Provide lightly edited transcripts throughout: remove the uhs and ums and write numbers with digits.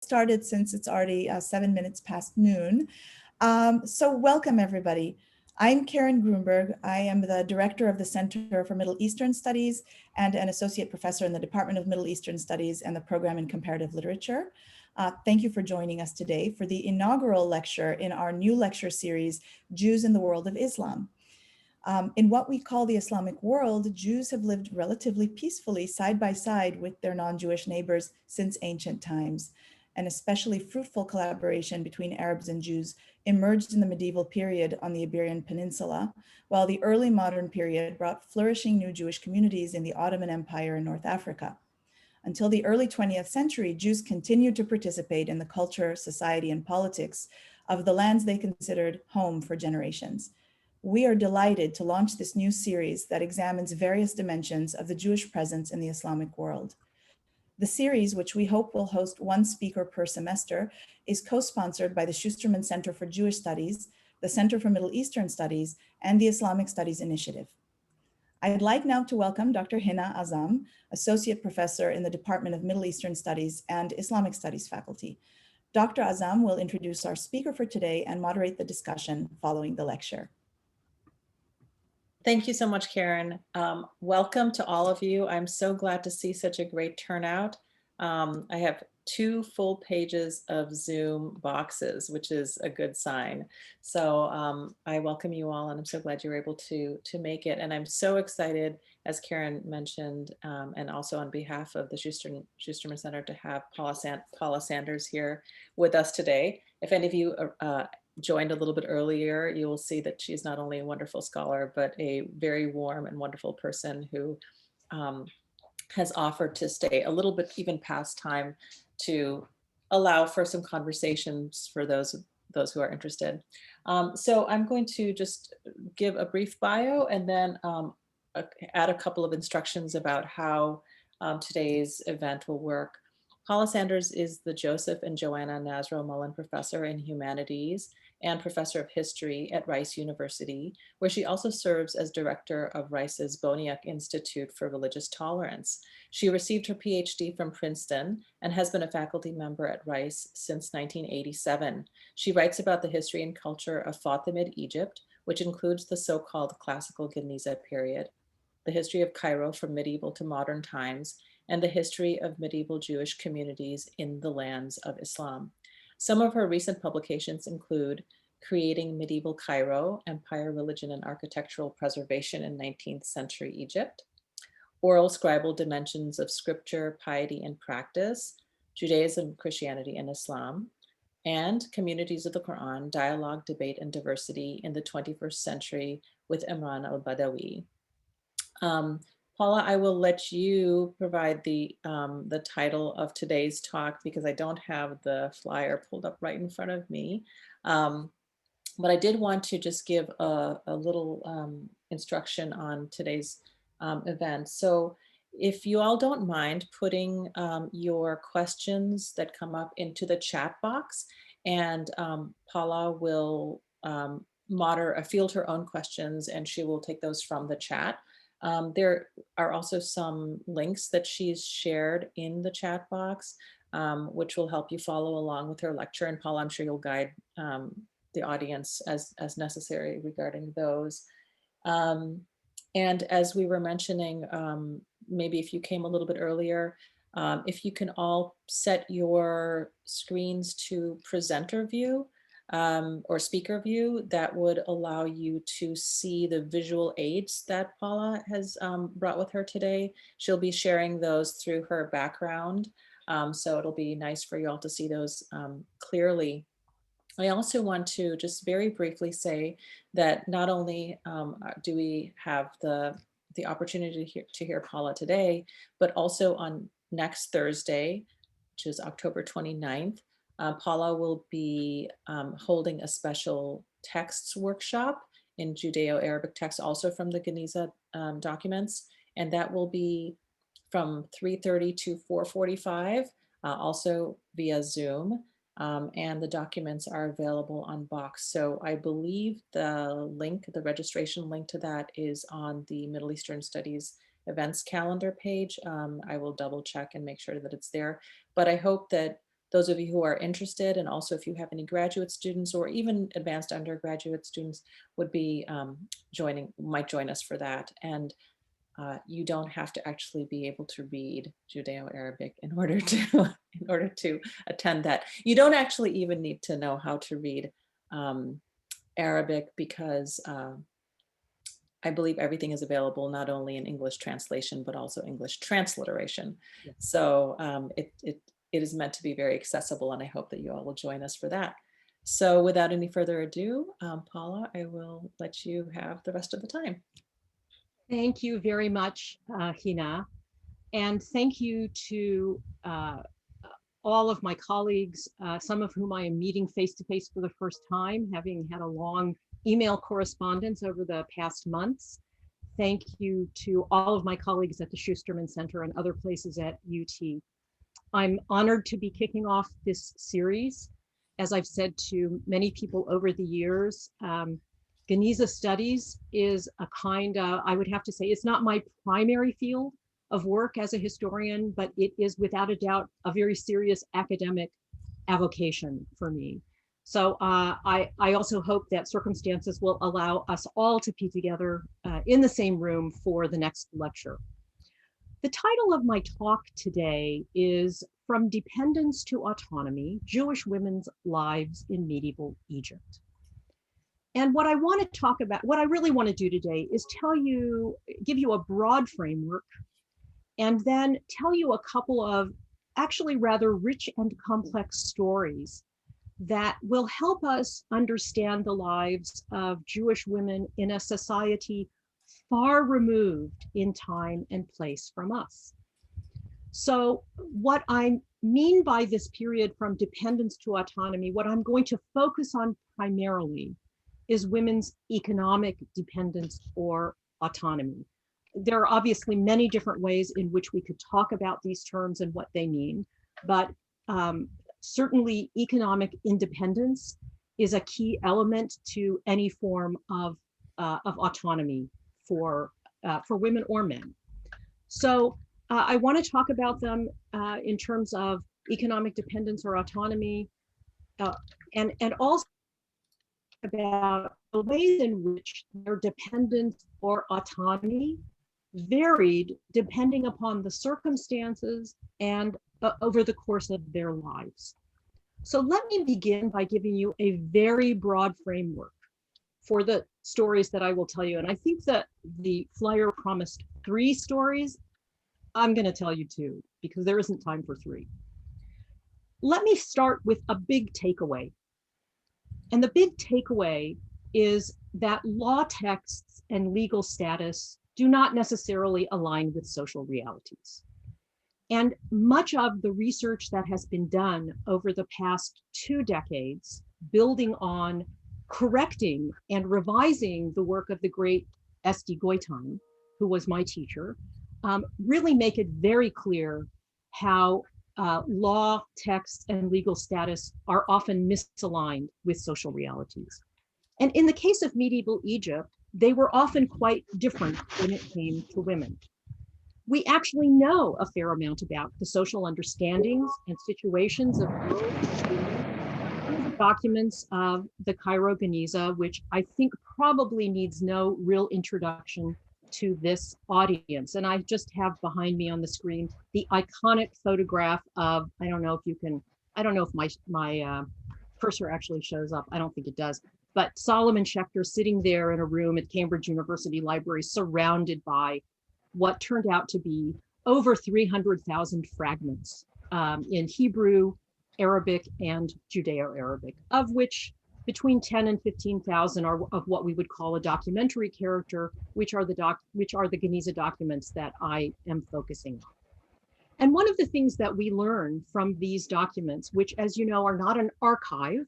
Started since it's already 7 minutes past noon. So welcome everybody. I'm Karen Grunberg. I am the director of the Center for Middle Eastern Studies and an associate professor in the Department of Middle Eastern Studies and the program in comparative literature. Thank you for joining us today for the inaugural lecture in our new lecture series, Jews in the World of Islam. In what we call the Islamic world, Jews have lived relatively peacefully side by side with their non-Jewish neighbors since ancient times. An especially fruitful collaboration between Arabs and Jews emerged in the medieval period on the Iberian Peninsula, while the early modern period brought flourishing new Jewish communities in the Ottoman Empire in North Africa. Until the early 20th century, Jews continued to participate in the culture, society, and politics of the lands they considered home for generations. We are delighted to launch this new series that examines various dimensions of the Jewish presence in the Islamic world. The series, which we hope will host one speaker per semester, is co-sponsored by the Schusterman Center for Jewish Studies, the Center for Middle Eastern Studies, and the Islamic Studies Initiative. I'd like now to welcome Dr. Hina Azam, Associate Professor in the Department of Middle Eastern Studies and Islamic Studies faculty. Dr. Azam will introduce our speaker for today and moderate the discussion following the lecture. Thank you so much, Karen. Welcome to all of you. I'm so glad to see such a great turnout. I have 2 full pages of Zoom boxes, which is a good sign. So I welcome you all, and I'm so glad you're able to make it. And I'm so excited, as Karen mentioned, and also on behalf of the Schusterman Center, to have Paula Sanders here with us today. If any of you joined a little bit earlier, you will see that she's not only a wonderful scholar, but a very warm and wonderful person who has offered to stay a little bit even past time to allow for some conversations for those who are interested. So I'm going to just give a brief bio and then add a couple of instructions about how today's event will work. Paula Sanders is the Joseph and Joanna Nasro Mullen Professor in Humanities and Professor of History at Rice University, where she also serves as director of Rice's Boniuk Institute for Religious Tolerance. She received her Ph.D. from Princeton and has been a faculty member at Rice since 1987. She writes about the history and culture of Fatimid Egypt, which includes the so-called classical Geniza period, the history of Cairo from medieval to modern times, and the history of medieval Jewish communities in the lands of Islam. Some of her recent publications include Creating Medieval Cairo, Empire, Religion, and Architectural Preservation in 19th Century Egypt, Oral Scribal Dimensions of Scripture, Piety, and Practice, Judaism, Christianity, and Islam, and Communities of the Quran, Dialogue, Debate, and Diversity in the 21st Century with Imran al-Badawi. Paula, I will let you provide the title of today's talk because I don't have the flyer pulled up right in front of me. But I did want to just give a little instruction on today's event. So if you all don't mind putting your questions that come up into the chat box, and Paula will field her own questions and she will take those from the chat. There are also some links that she's shared in the chat box, which will help you follow along with her lecture. And Paula, I'm sure you'll guide the audience as necessary regarding those. And as we were mentioning, maybe if you came a little bit earlier, if you can all set your screens to presenter view, or speaker view, that would allow you to see the visual aids that Paula has brought with her today. She'll be sharing those through her background. So it'll be nice for you all to see those clearly. I also want to just very briefly say that not only do we have the opportunity to hear Paula today, but also on next Thursday, which is October 29th, Paula will be holding a special texts workshop in Judeo-Arabic texts, also from the Geniza documents, and that will be from 3:30 to 4:45, also via Zoom, and the documents are available on Box. So I believe the registration link to that is on the Middle Eastern Studies events calendar page. I will double check and make sure that it's there, but I hope that those of you who are interested, and also if you have any graduate students or even advanced undergraduate students would be might join us for that. And you don't have to actually be able to read Judeo-Arabic in order to in order to attend that. You don't actually even need to know how to read Arabic, because I believe everything is available not only in English translation, but also English transliteration. Yes. So it is meant to be very accessible, and I hope that you all will join us for that. So without any further ado, Paula, I will let you have the rest of the time. Thank you very much, Hina. And thank you to all of my colleagues, some of whom I am meeting face-to-face for the first time, having had a long email correspondence over the past months. Thank you to all of my colleagues at the Schusterman Center and other places at UT. I'm honored to be kicking off this series. As I've said to many people over the years, Geniza studies is a kind of, I would have to say, it's not my primary field of work as a historian, but it is without a doubt a very serious academic avocation for me. So I also hope that circumstances will allow us all to be together in the same room for the next lecture. The title of my talk today is From Dependence to Autonomy, Jewish Women's Lives in Medieval Egypt. And what I want to talk about, what I really want to do today is give you a broad framework, and then tell you a couple of actually rather rich and complex stories that will help us understand the lives of Jewish women in a society far removed in time and place from us. So what I mean by this period from dependence to autonomy, what I'm going to focus on primarily is women's economic dependence or autonomy. There are obviously many different ways in which we could talk about these terms and what they mean, but certainly economic independence is a key element to any form of autonomy for women or men. So I want to talk about them in terms of economic dependence or autonomy, and also about the ways in which their dependence or autonomy varied depending upon the circumstances and over the course of their lives. So let me begin by giving you a very broad framework for the stories that I will tell you. And I think that the flyer promised 3 stories. I'm going to tell you 2 because there isn't time for 3. Let me start with a big takeaway. And the big takeaway is that law texts and legal status do not necessarily align with social realities. And much of the research that has been done over the past 2 decades, building on correcting and revising the work of the great S.D. Goitan, who was my teacher, really make it very clear how law, texts, and legal status are often misaligned with social realities. And in the case of medieval Egypt, they were often quite different when it came to women. We actually know a fair amount about the social understandings and situations of documents of the Cairo Geniza, which I think probably needs no real introduction to this audience. And I just have behind me on the screen the iconic photograph of, I don't know if my cursor actually shows up. I don't think it does. But Solomon Schechter sitting there in a room at Cambridge University Library, surrounded by what turned out to be over 300,000 fragments in Hebrew, Arabic, and Judeo-Arabic, of which between 10 and 15,000 are of what we would call a documentary character, which are the Geniza documents that I am focusing on. And one of the things that we learn from these documents, which, as you know, are not an archive,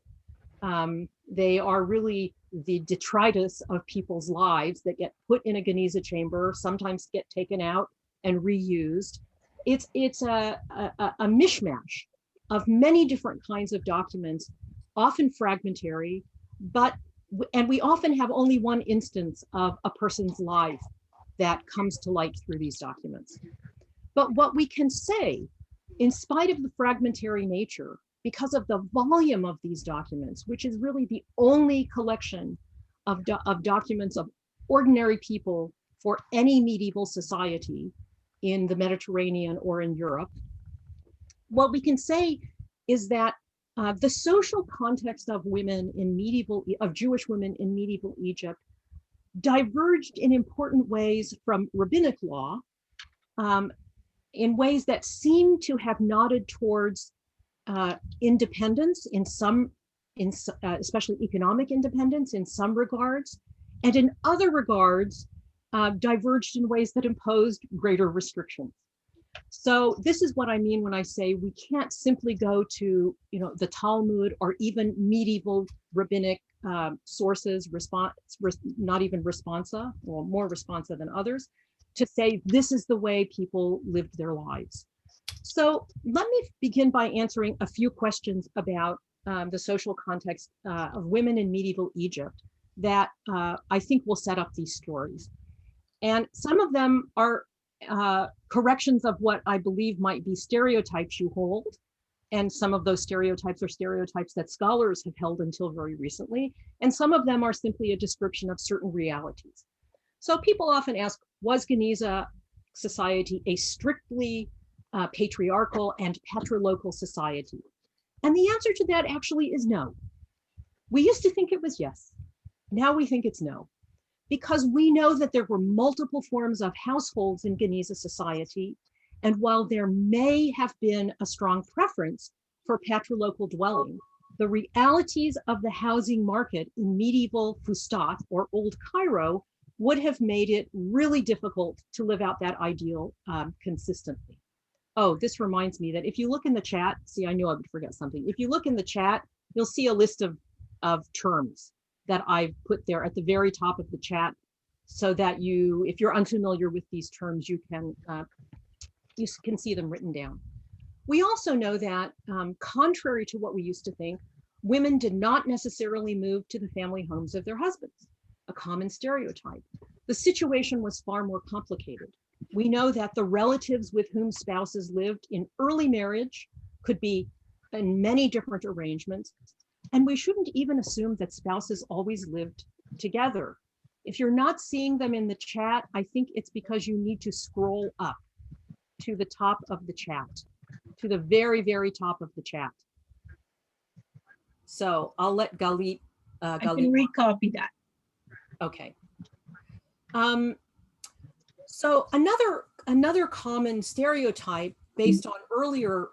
they are really the detritus of people's lives that get put in a Geniza chamber, sometimes get taken out and reused. It's a mishmash of many different kinds of documents, often fragmentary, and we often have only one instance of a person's life that comes to light through these documents. But what we can say, in spite of the fragmentary nature, because of the volume of these documents, which is really the only collection of documents of ordinary people for any medieval society in the Mediterranean or in Europe. What we can say is that the social context of Jewish women in medieval Egypt diverged in important ways from rabbinic law, in ways that seem to have nodded towards independence especially economic independence in some regards, and in other regards diverged in ways that imposed greater restrictions. So this is what I mean when I say we can't simply go to, the Talmud or even medieval rabbinic sources, not even responsa, or more responsa than others, to say this is the way people lived their lives. So let me begin by answering a few questions about the social context of women in medieval Egypt that I think will set up these stories. And some of them are corrections of what I believe might be stereotypes you hold. And some of those stereotypes are stereotypes that scholars have held until very recently. And some of them are simply a description of certain realities. So people often ask, was Geniza society a strictly patriarchal and patrilocal society? And the answer to that actually is no. We used to think it was yes. Now we think it's no, because we know that there were multiple forms of households in Geniza society. And while there may have been a strong preference for patrilocal dwelling, the realities of the housing market in medieval Fustat or Old Cairo would have made it really difficult to live out that ideal consistently. Oh, this reminds me that if you look in the chat, see, I knew I would forget something. If you look in the chat, you'll see a list of terms that I've put there at the very top of the chat, so that if you're unfamiliar with these terms, you can see them written down. We also know that, contrary to what we used to think, women did not necessarily move to the family homes of their husbands, a common stereotype. The situation was far more complicated. We know that the relatives with whom spouses lived in early marriage could be in many different arrangements, and we shouldn't even assume that spouses always lived together. If you're not seeing them in the chat, I think it's because you need to scroll up to the top of the chat, to the very, very top of the chat. So I'll let Galit. I can recopy that. Okay. So another common stereotype based on earlier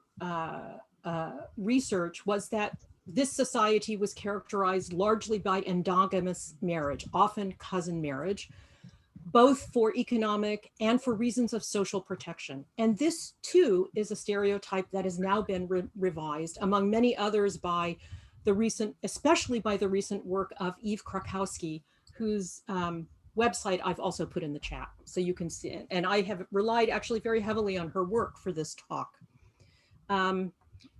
research was that this society was characterized largely by endogamous marriage, often cousin marriage, both for economic and for reasons of social protection. And this too is a stereotype that has now been revised, among many others, by especially by the recent work of Eve Krakowski, whose website I've also put in the chat, so you can see it. And I have relied actually very heavily on her work for this talk.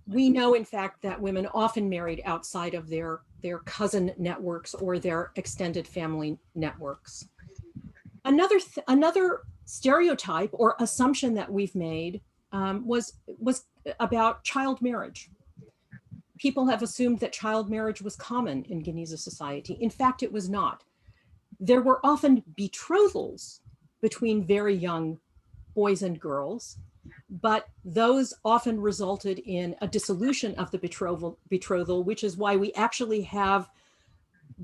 We know, in fact, that women often married outside of their cousin networks or their extended family networks. Another stereotype or assumption that we've made was about child marriage. People have assumed that child marriage was common in Geniza society. In fact, it was not. There were often betrothals between very young boys and girls, but those often resulted in a dissolution of the betrothal, which is why we actually have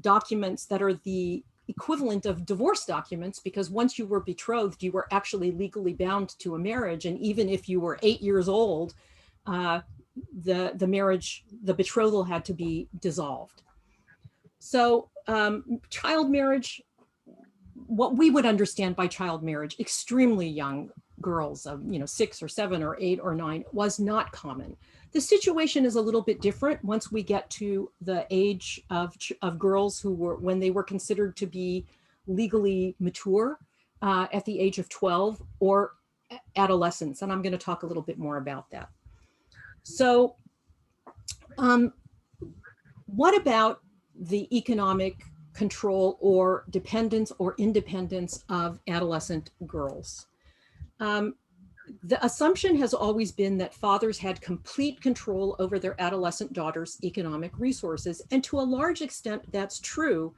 documents that are the equivalent of divorce documents, because once you were betrothed, you were actually legally bound to a marriage. And even if you were 8 years old, the betrothal had to be dissolved. So child marriage, what we would understand by child marriage, extremely young girls of 6 or 7 or 8 or 9, was not common. The situation is a little bit different once we get to the age of girls who were, when they were considered to be legally mature at the age of 12, or adolescents. And I'm going to talk a little bit more about that. So what about the economic control or dependence or independence of adolescent girls? The assumption has always been that fathers had complete control over their adolescent daughters' economic resources. And to a large extent, that's true.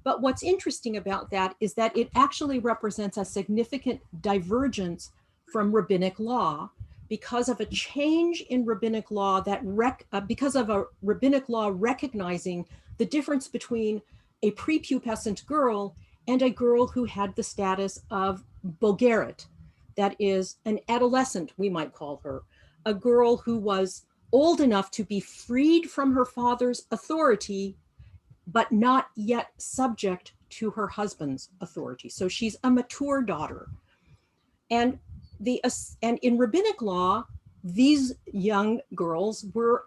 But what's interesting about that is that it actually represents a significant divergence from rabbinic law because of a change in rabbinic law because of a rabbinic law recognizing the difference between a prepubescent girl and a girl who had the status of bogeret, that is an adolescent, we might call her, a girl who was old enough to be freed from her father's authority, but not yet subject to her husband's authority. So she's a mature daughter. And in rabbinic law, these young girls were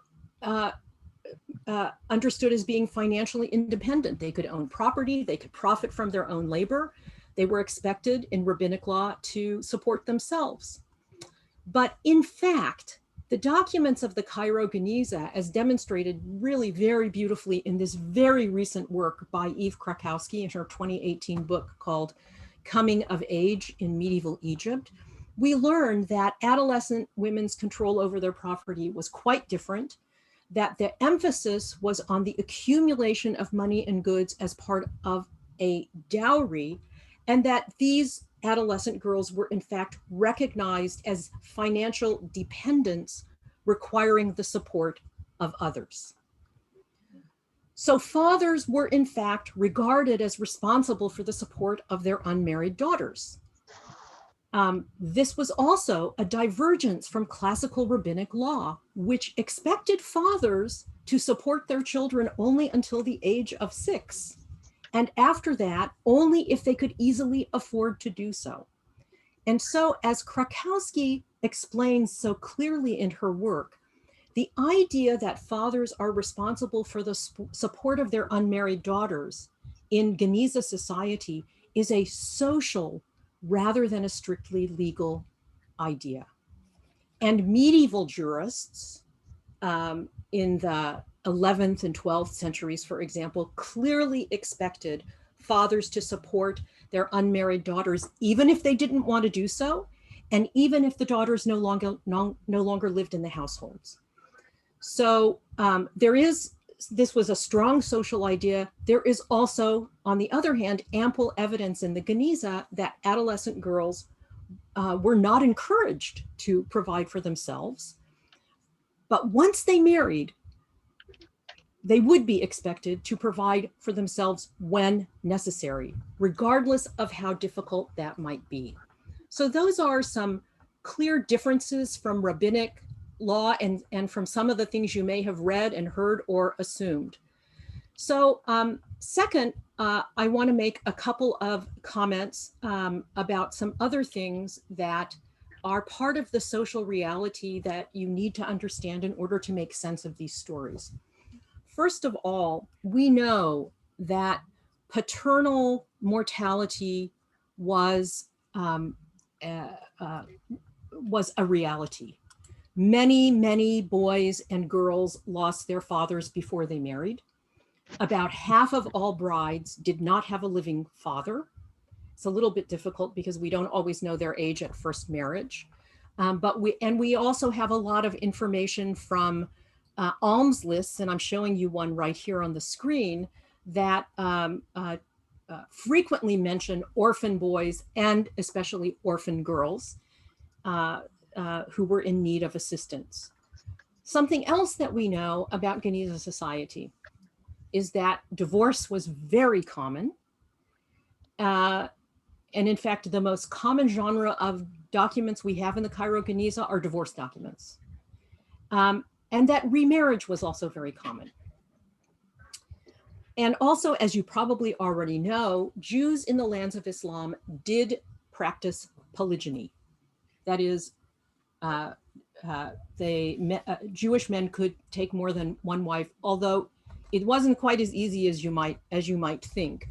understood as being financially independent. They could own property, they could profit from their own labor. They were expected in rabbinic law to support themselves. But in fact, the documents of the Cairo Geniza, as demonstrated really very beautifully in this very recent work by Eve Krakowski in her 2018 book called Coming of Age in Medieval Egypt, we learned that adolescent women's control over their property was quite different, that the emphasis was on the accumulation of money and goods as part of a dowry, and that these adolescent girls were in fact recognized as financial dependents requiring the support of others. So fathers were in fact regarded as responsible for the support of their unmarried daughters. This was also a divergence from classical rabbinic law, which expected fathers to support their children only until the age of 6. And after that, only if they could easily afford to do so. And so, as Krakowski explains so clearly in her work, the idea that fathers are responsible for the support of their unmarried daughters in Geniza society is a social rather than a strictly legal idea. And medieval jurists in the 11th and 12th centuries, for example, clearly expected fathers to support their unmarried daughters, even if they didn't want to do so, and even if the daughters no longer lived in the households. So this was a strong social idea. There is also, on the other hand, ample evidence in the Geniza that adolescent girls were not encouraged to provide for themselves. But once they married, they would be expected to provide for themselves when necessary, regardless of how difficult that might be. So those are some clear differences from rabbinic law and from some of the things you may have read and heard or assumed. So second, I want to make a couple of comments about some other things that are part of the social reality that you need to understand in order to make sense of these stories. First of all, we know that paternal mortality was a reality. Many boys and girls lost their fathers before they married. About half of all brides did not have a living father. It's a little bit difficult because we don't always know their age at first marriage. But we also have a lot of information from alms lists, and I'm showing you one right here on the screen, that frequently mention orphan boys and especially orphan girls who were in need of assistance. Something else that we know about Geniza society is that divorce was very common. And in fact, the most common genre of documents we have in the Cairo Geniza are divorce documents. And that remarriage was also very common. And also, as you probably already know, Jews in the lands of Islam did practice polygyny. That is, Jewish men could take more than one wife, although it wasn't quite as easy as you might think.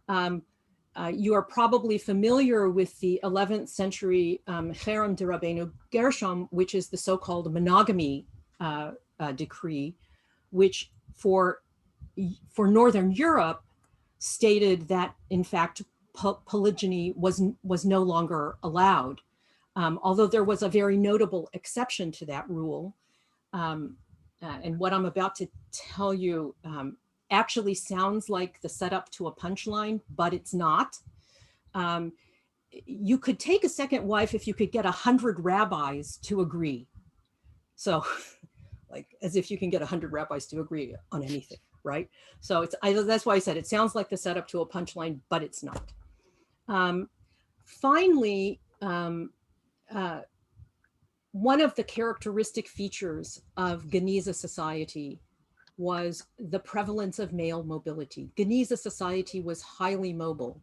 You are probably familiar with the 11th century Cherem de Rabbeinu Gershom, which is the so-called monogamy decree, which for Northern Europe stated that in fact polygyny was no longer allowed. Although there was a very notable exception to that rule. And what I'm about to tell you actually sounds like the setup to a punchline, but it's not. You could take a second wife if you could get 100 rabbis to agree. So like as if you can get 100 rabbis to agree on anything, right? So that's why I said it sounds like the setup to a punchline, but it's not. Finally, one of the characteristic features of Geniza society was the prevalence of male mobility. Geniza society was highly mobile.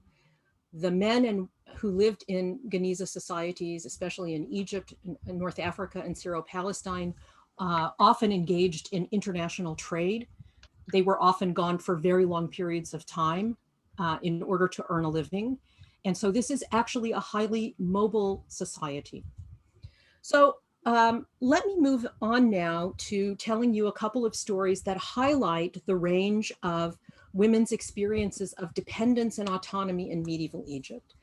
The men who lived in Geniza societies, especially in Egypt, in North Africa, and Syro-Palestine, often engaged in international trade. They were often gone for very long periods of time in order to earn a living. And so this is actually a highly mobile society. So let me move on now to telling you a couple of stories that highlight the range of women's experiences of dependence and autonomy in medieval Egypt.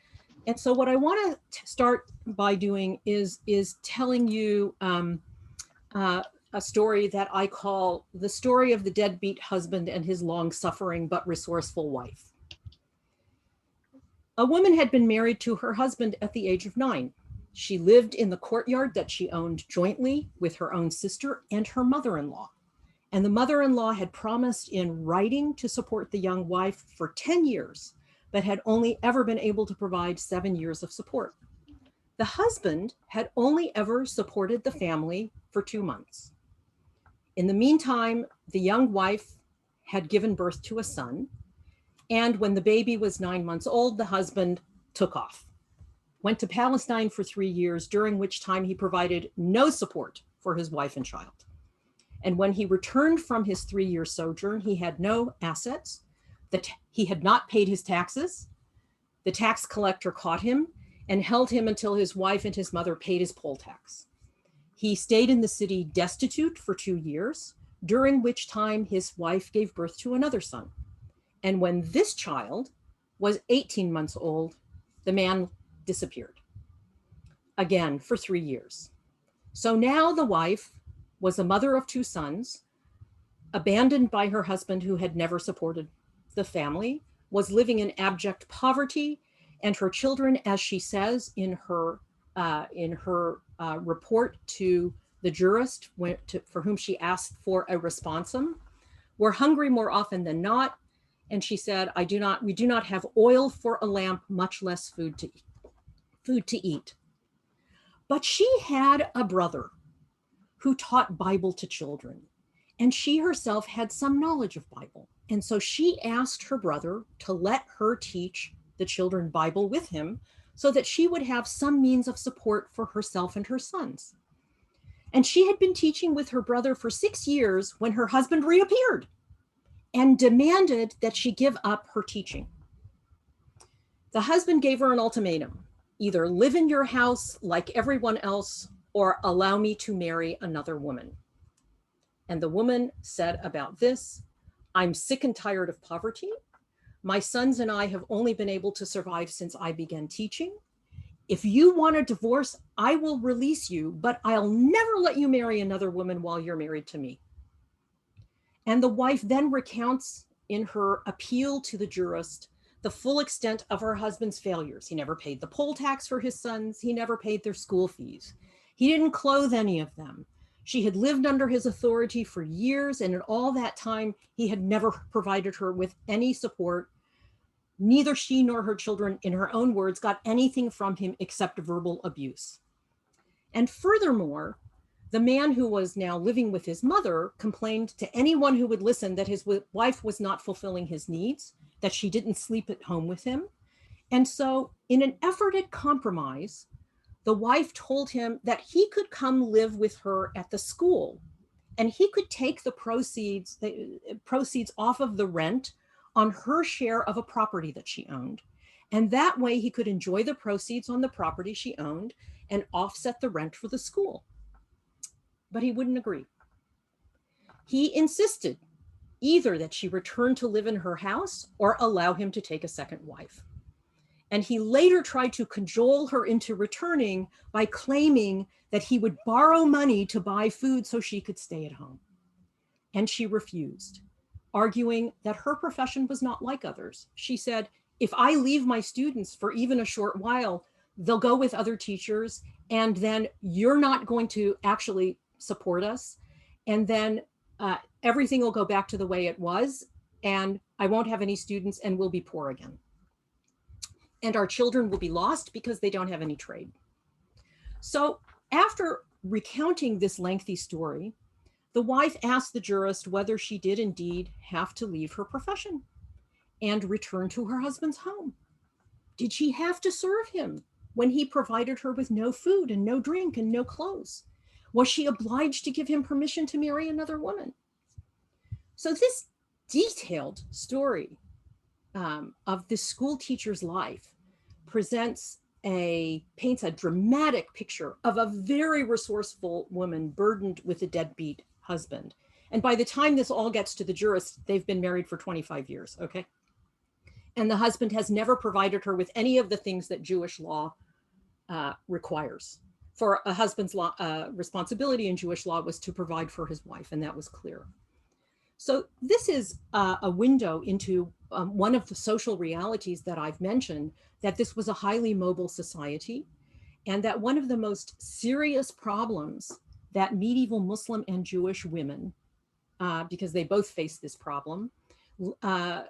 And so what I want to start by doing is telling you a story that I call the story of the deadbeat husband and his long-suffering but resourceful wife. A woman had been married to her husband at the age of 9. She lived in the courtyard that she owned jointly with her own sister and her mother-in-law. And the mother-in-law had promised in writing to support the young wife for 10 years, but had only ever been able to provide 7 years of support. The husband had only ever supported the family for 2 months. In the meantime, the young wife had given birth to a son. And when the baby was 9 months old, the husband took off, went to Palestine for 3 years, during which time he provided no support for his wife and child. And when he returned from his 3-year sojourn, he had no assets, that he had not paid his taxes. The tax collector caught him and held him until his wife and his mother paid his poll tax. He stayed in the city destitute for 2 years, during which time his wife gave birth to another son. And when this child was 18 months old, the man disappeared again for 3 years. So now the wife was the mother of 2 sons, abandoned by her husband who had never supported the family, was living in abject poverty, and her children, as she says in her report to the jurist for whom she asked for a responsum, were hungry more often than not. And she said, we do not have oil for a lamp, much less food to eat. But she had a brother who taught Bible to children, and she herself had some knowledge of Bible. And so she asked her brother to let her teach the children Bible with him so that she would have some means of support for herself and her sons. And she had been teaching with her brother for 6 years when her husband reappeared and demanded that she give up her teaching. The husband gave her an ultimatum: either live in your house like everyone else or allow me to marry another woman. And the woman said about this, I'm sick and tired of poverty. My sons and I have only been able to survive since I began teaching. If you want a divorce, I will release you, but I'll never let you marry another woman while you're married to me. And the wife then recounts in her appeal to the jurist the full extent of her husband's failures. He never paid the poll tax for his sons. He never paid their school fees. He didn't clothe any of them. She had lived under his authority for years, and in all that time, he had never provided her with any support. Neither she nor her children, in her own words, got anything from him except verbal abuse. And furthermore, the man who was now living with his mother complained to anyone who would listen that his wife was not fulfilling his needs, that she didn't sleep at home with him. And so in an effort at compromise, the wife told him that he could come live with her at the school and he could take the proceeds off of the rent on her share of a property that she owned. And that way he could enjoy the proceeds on the property she owned and offset the rent for the school. But he wouldn't agree. He insisted either that she return to live in her house or allow him to take a second wife. And he later tried to cajole her into returning by claiming that he would borrow money to buy food so she could stay at home. And she refused, arguing that her profession was not like others. She said, if I leave my students for even a short while, they'll go with other teachers, and then you're not going to actually support us. And then everything will go back to the way it was, and I won't have any students, and we'll be poor again. And our children will be lost because they don't have any trade. So after recounting this lengthy story, the wife asked the jurist whether she did indeed have to leave her profession and return to her husband's home. Did she have to serve him when he provided her with no food and no drink and no clothes? Was she obliged to give him permission to marry another woman? So this detailed story of this school teacher's life paints a dramatic picture of a very resourceful woman burdened with a deadbeat husband. And by the time this all gets to the jurist, they've been married for 25 years, okay? And the husband has never provided her with any of the things that Jewish law requires. For a husband's responsibility in Jewish law was to provide for his wife, and that was clear. So this is a window into one of the social realities that I've mentioned, that this was a highly mobile society, and that one of the most serious problems that medieval Muslim and Jewish women, because they both faced this problem,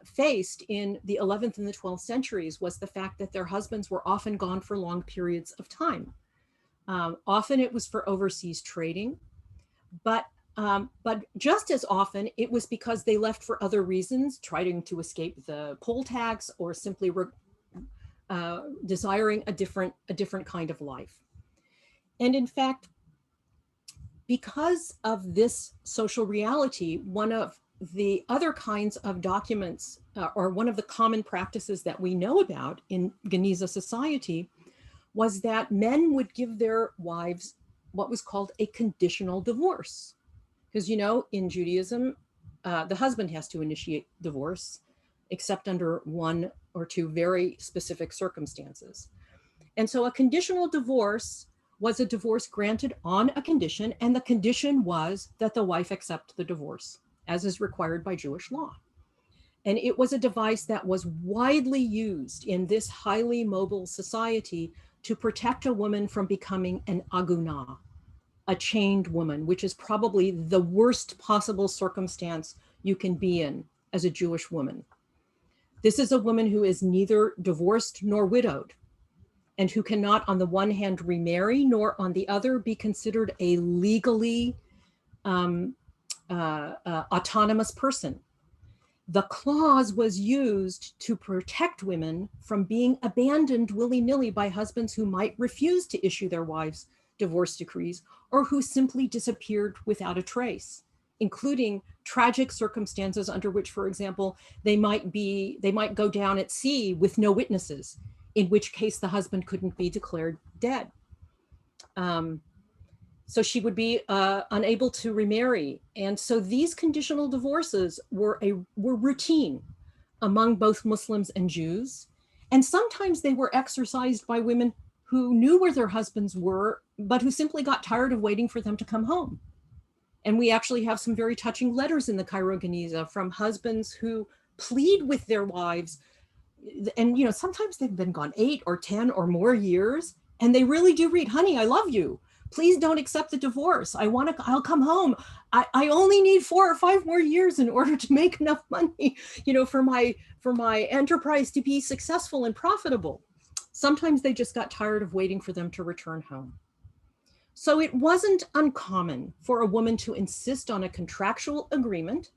faced in the 11th and the 12th centuries was the fact that their husbands were often gone for long periods of time. Often it was for overseas trading, but just as often it was because they left for other reasons, trying to escape the poll tax or simply desiring a different kind of life. And in fact, because of this social reality, one of the other kinds of documents, or one of the common practices that we know about in Geniza society, was that men would give their wives what was called a conditional divorce. Because, you know, in Judaism, the husband has to initiate divorce, except under one or two very specific circumstances. And so a conditional divorce was a divorce granted on a condition, and the condition was that the wife accept the divorce, as is required by Jewish law. And it was a device that was widely used in this highly mobile society to protect a woman from becoming an aguna, a chained woman, which is probably the worst possible circumstance you can be in as a Jewish woman. This is a woman who is neither divorced nor widowed, and who cannot on the one hand remarry, nor on the other be considered a legally autonomous person. The clause was used to protect women from being abandoned willy-nilly by husbands who might refuse to issue their wives divorce decrees, or who simply disappeared without a trace, including tragic circumstances under which, for example, they might go down at sea with no witnesses, in which case the husband couldn't be declared dead. So she would be unable to remarry. And so these conditional divorces were routine among both Muslims and Jews. And sometimes they were exercised by women who knew where their husbands were, but who simply got tired of waiting for them to come home. And we actually have some very touching letters in the Cairo Geniza from husbands who plead with their wives. And, you know, sometimes they've been gone 8 or 10 or more years, and they really do read, honey, I love you. Please don't accept the divorce. I'll come home. I only need 4 or 5 more years in order to make enough money, you know, for my enterprise to be successful and profitable. Sometimes they just got tired of waiting for them to return home. So it wasn't uncommon for a woman to insist on a contractual agreement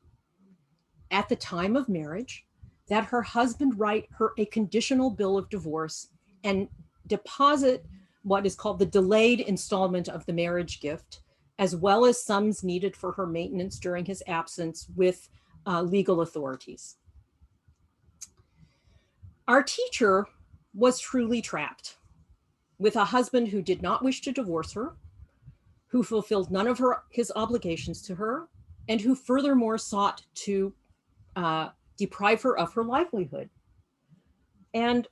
at the time of marriage that her husband write her a conditional bill of divorce and deposit what is called the delayed installment of the marriage gift, as well as sums needed for her maintenance during his absence with legal authorities. Our teacher was truly trapped with a husband who did not wish to divorce her, who fulfilled none of his obligations to her, and who furthermore sought to deprive her of her livelihood. And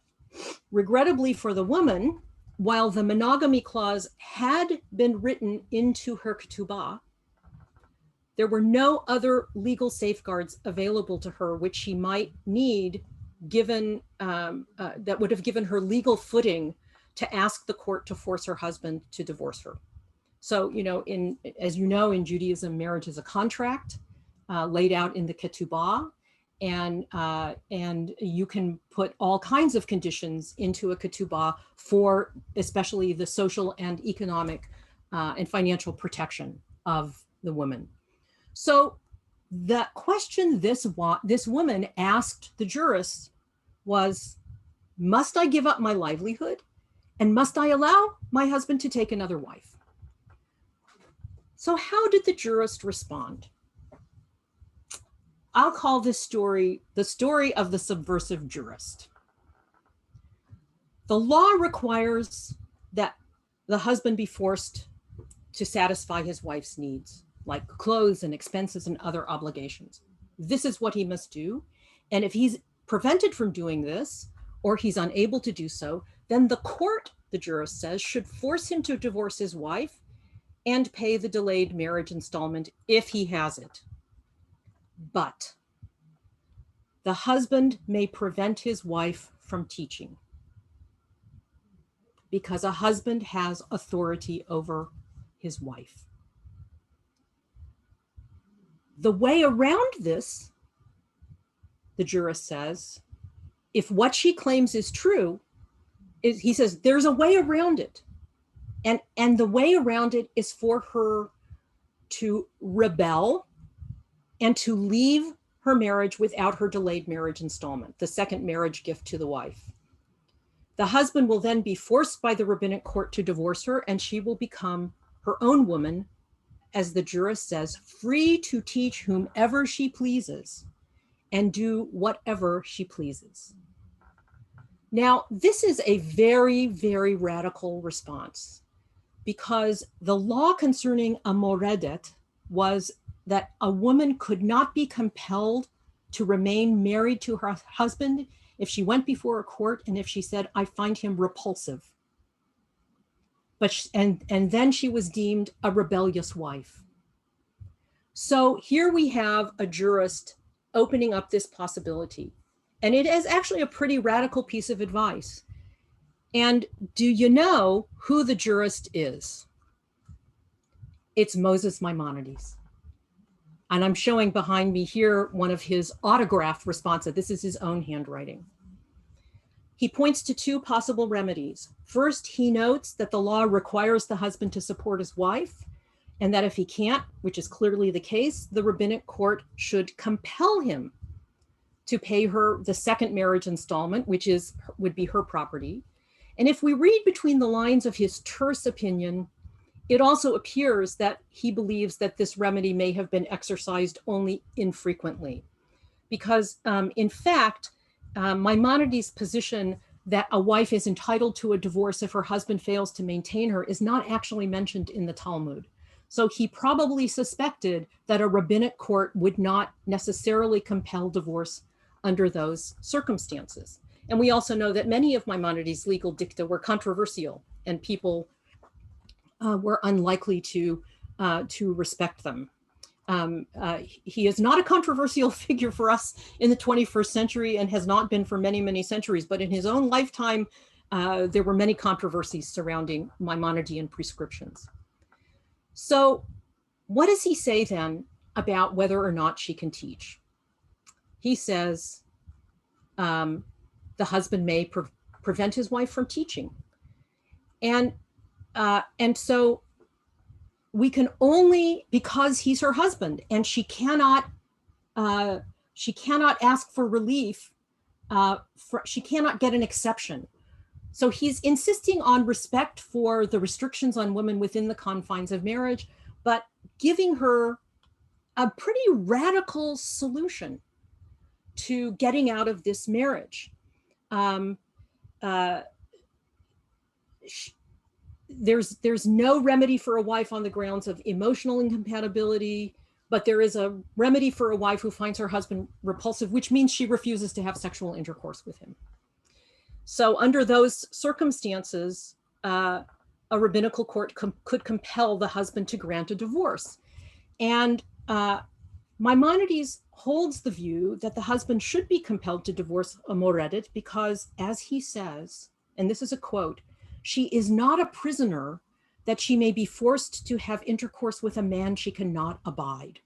Regrettably for the woman, while the monogamy clause had been written into her ketubah, there were no other legal safeguards available to her which she might need, given that would have given her legal footing to ask the court to force her husband to divorce her. So, as you know, in Judaism, marriage is a contract laid out in the ketubah, and you can put all kinds of conditions into a ketubah for especially the social and economic and financial protection of the woman. So the question this woman asked the jurist was, must I give up my livelihood? And must I allow my husband to take another wife? So how did the jurist respond? I'll call this story the story of the subversive jurist. The law requires that the husband be forced to satisfy his wife's needs, like clothes and expenses and other obligations. This is what he must do. And if he's prevented from doing this, or he's unable to do so, then the court, the jurist says, should force him to divorce his wife and pay the delayed marriage installment if he has it. But the husband may prevent his wife from teaching, because a husband has authority over his wife. The way around this, the jurist says, if what she claims is true, he says there's a way around it. And the way around it is for her to rebel and to leave her marriage without her delayed marriage installment, the second marriage gift to the wife. The husband will then be forced by the rabbinic court to divorce her, and she will become her own woman, as the jurist says, free to teach whomever she pleases and do whatever she pleases. Now, this is a very, very radical response, because the law concerning a moredet was that a woman could not be compelled to remain married to her husband if she went before a court and if she said, I find him repulsive. And then she was deemed a rebellious wife. So here we have a jurist opening up this possibility. And it is actually a pretty radical piece of advice. And do you know who the jurist is? It's Moses Maimonides. And I'm showing behind me here one of his autograph responses. This is his own handwriting. He points to two possible remedies. First, he notes that the law requires the husband to support his wife, and that if he can't, which is clearly the case, the rabbinic court should compel him to pay her the second marriage installment, which would be her property. And if we read between the lines of his terse opinion, it also appears that he believes that this remedy may have been exercised only infrequently. Because in fact, Maimonides' position that a wife is entitled to a divorce if her husband fails to maintain her is not actually mentioned in the Talmud. So he probably suspected that a rabbinic court would not necessarily compel divorce under those circumstances. And we also know that many of Maimonides' legal dicta were controversial, and people were unlikely to respect them. He is not a controversial figure for us in the 21st century and has not been for many, many centuries, but in his own lifetime, there were many controversies surrounding Maimonidean prescriptions. So what does he say then about whether or not she can teach? He says the husband may prevent his wife from teaching. And so we can only, because he's her husband and she cannot ask for relief, she cannot get an exception. So he's insisting on respect for the restrictions on women within the confines of marriage, but giving her a pretty radical solution to getting out of this marriage. There's no remedy for a wife on the grounds of emotional incompatibility, but there is a remedy for a wife who finds her husband repulsive, which means she refuses to have sexual intercourse with him. So under those circumstances, a rabbinical court could compel the husband to grant a divorce. And Maimonides holds the view that the husband should be compelled to divorce a moredet because, as he says, and this is a quote, "She is not a prisoner that she may be forced to have intercourse with a man she cannot abide."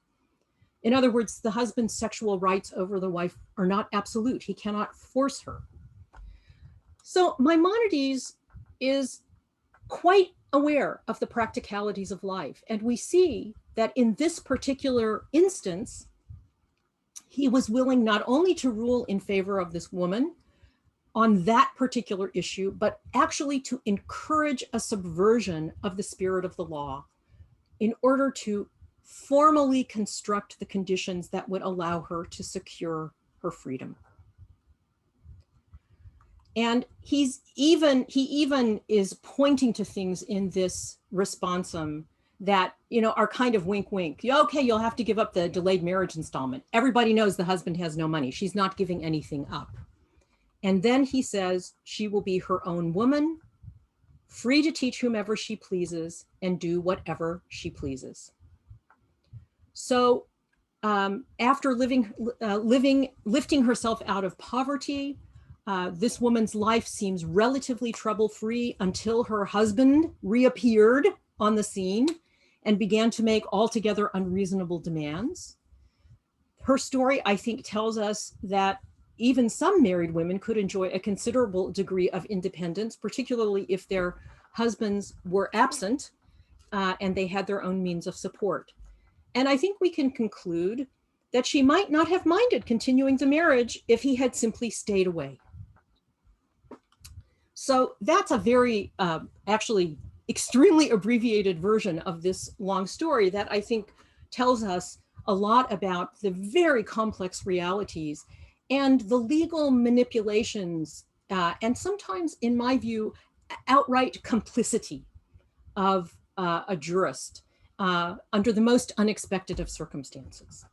In other words, the husband's sexual rights over the wife are not absolute. He cannot force her. So Maimonides is quite aware of the practicalities of life. And we see that in this particular instance, he was willing not only to rule in favor of this woman on that particular issue, but actually to encourage a subversion of the spirit of the law in order to formally construct the conditions that would allow her to secure her freedom. And he even is pointing to things in this responsum that, are kind of wink, wink. Okay, you'll have to give up the delayed marriage installment. Everybody knows the husband has no money. She's not giving anything up. And then he says she will be her own woman, free to teach whomever she pleases and do whatever she pleases. So after lifting herself out of poverty, this woman's life seems relatively trouble-free until her husband reappeared on the scene and began to make altogether unreasonable demands. Her story, I think, tells us that even some married women could enjoy a considerable degree of independence, particularly if their husbands were absent and they had their own means of support. And I think we can conclude that she might not have minded continuing the marriage if he had simply stayed away. So that's a very, actually extremely abbreviated version of this long story that I think tells us a lot about the very complex realities and the legal manipulations, and sometimes, in my view, outright complicity of a jurist under the most unexpected of circumstances.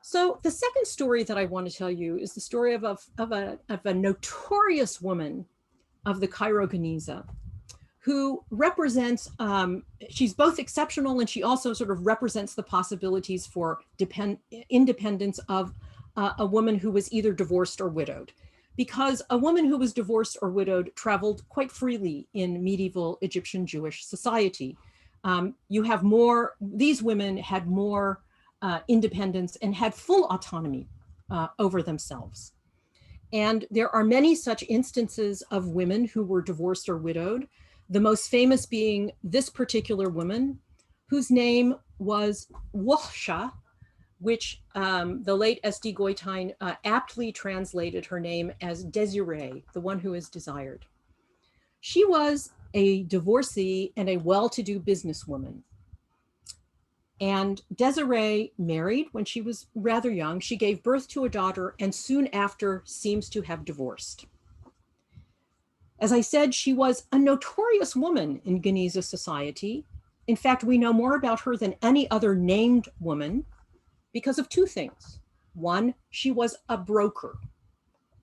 So the second story that I want to tell you is the story of a notorious woman of the Cairo Geniza, who represents, she's both exceptional and she also sort of represents the possibilities for independence of a woman who was either divorced or widowed. Because a woman who was divorced or widowed traveled quite freely in medieval Egyptian Jewish society. These women had more independence and had full autonomy over themselves. And there are many such instances of women who were divorced or widowed, the most famous being this particular woman, whose name was Wahsha, which the late S.D. Goitein aptly translated her name as Desiree, the one who is desired. She was a divorcee and a well-to-do businesswoman. And Desiree married when she was rather young. She gave birth to a daughter and soon after seems to have divorced. As I said, she was a notorious woman in Geniza society. In fact, we know more about her than any other named woman because of two things. One, she was a broker,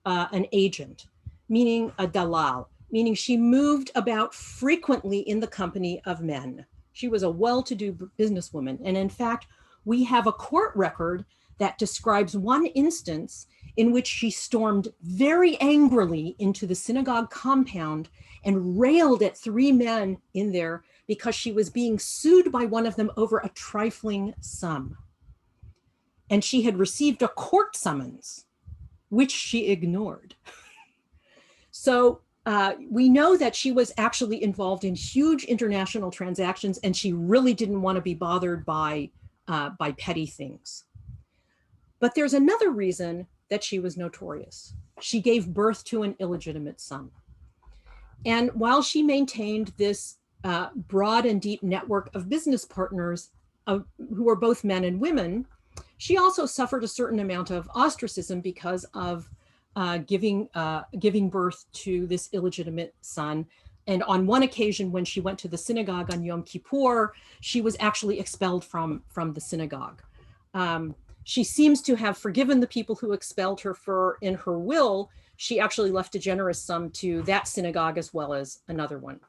an agent, meaning a dalal, meaning she moved about frequently in the company of men. She was a well-to-do businesswoman. And in fact, we have a court record that describes one instance in which she stormed very angrily into the synagogue compound and railed at three men in there because she was being sued by one of them over a trifling sum. And she had received a court summons, which she ignored. So we know that she was actually involved in huge international transactions and she really didn't want to be bothered by petty things. But there's another reason that she was notorious. She gave birth to an illegitimate son. And while she maintained this broad and deep network of business partners who were both men and women, she also suffered a certain amount of ostracism because of giving birth to this illegitimate son. And on one occasion, when she went to the synagogue on Yom Kippur, she was actually expelled from the synagogue. She seems to have forgiven the people who expelled her, for in her will, she actually left a generous sum to that synagogue as well as another one.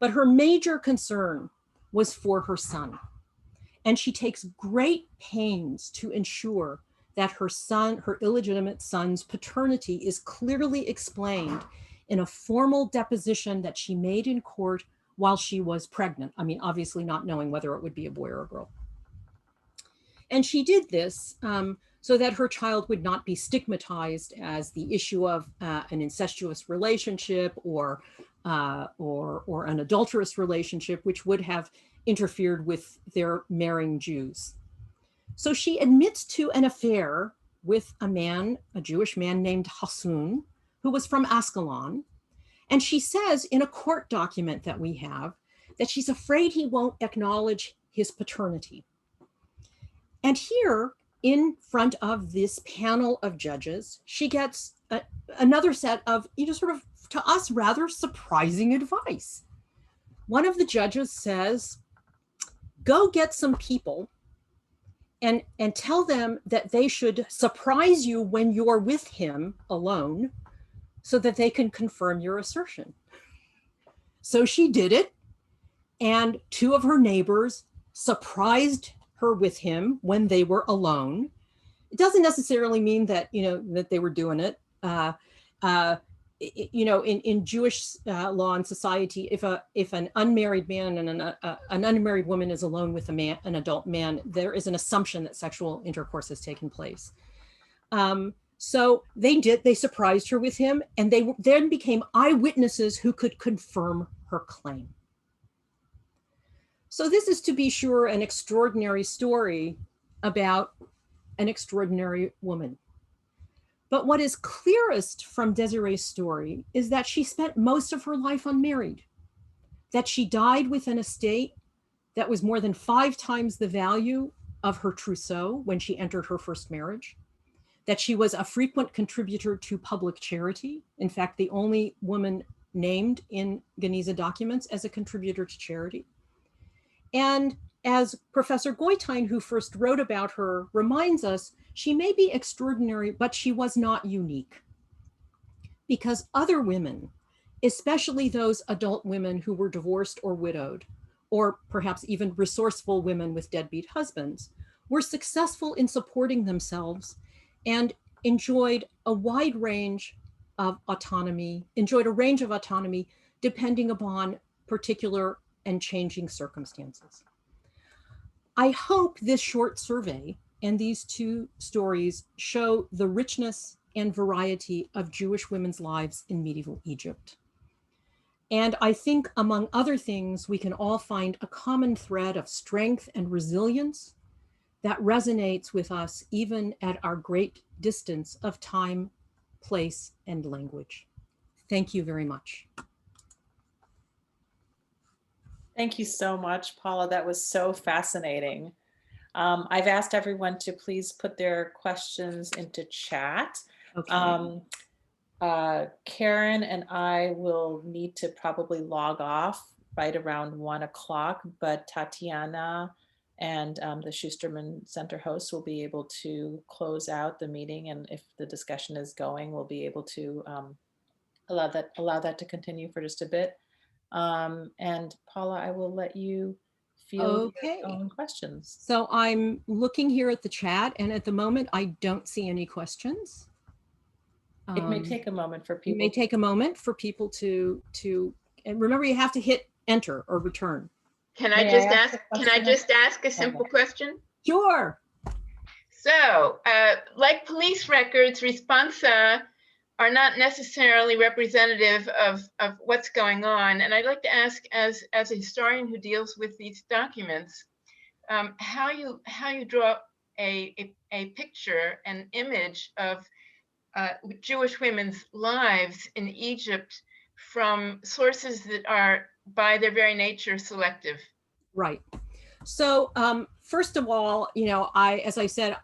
But her major concern was for her son. And she takes great pains to ensure that her son, her illegitimate son's paternity is clearly explained in a formal deposition that she made in court while she was pregnant. I mean, obviously not knowing whether it would be a boy or a girl. And she did this so that her child would not be stigmatized as the issue of an incestuous relationship or an adulterous relationship, which would have interfered with their marrying Jews. So she admits to an affair with a man, a Jewish man named Hassun, who was from Ascalon. And she says in a court document that we have that she's afraid he won't acknowledge his paternity. And here, in front of this panel of judges, she gets another set of, sort of, to us, rather surprising advice. One of the judges says, go get some people and tell them that they should surprise you when you're with him alone so that they can confirm your assertion. So she did it, and two of her neighbors surprised her with him when they were alone. It doesn't necessarily mean that, that they were doing it. In Jewish law and society, if an unmarried man and an unmarried woman is alone with an adult man, there is an assumption that sexual intercourse has taken place. So they surprised her with him, and they then became eyewitnesses who could confirm her claim. So this is, to be sure, an extraordinary story about an extraordinary woman. But what is clearest from Desiree's story is that she spent most of her life unmarried, that she died with an estate that was more than 5 times the value of her trousseau when she entered her first marriage, that she was a frequent contributor to public charity. In fact, the only woman named in Geniza documents as a contributor to charity. And as Professor Goitein, who first wrote about her, reminds us, she may be extraordinary, but she was not unique. Because other women, especially those adult women who were divorced or widowed, or perhaps even resourceful women with deadbeat husbands, were successful in supporting themselves and enjoyed a range of autonomy depending upon particular and changing circumstances. I hope this short survey and these 2 stories show the richness and variety of Jewish women's lives in medieval Egypt. And I think, among other things, we can all find a common thread of strength and resilience that resonates with us even at our great distance of time, place, and language. Thank you very much. Thank you so much, Paula. That was so fascinating. I've asked everyone to please put their questions into chat. Okay. Karen and I will need to probably log off right around 1 o'clock, but Tatiana and the Schusterman Center hosts will be able to close out the meeting. And if the discussion is going, we'll be able to allow that to continue for just a bit. And Paula, I will let you field your own questions. So I'm looking here at the chat, and at the moment, I don't see any questions. It may take a moment for people. It may take a moment for people to and remember, you have to hit enter or return. Can I just ask a simple question? Sure. So, like police records, responsa are not necessarily representative of what's going on. And I'd like to ask, as a historian who deals with these documents, how you draw a picture, an image of Jewish women's lives in Egypt from sources that are, by their very nature, selective. Right. So first of all, as I said,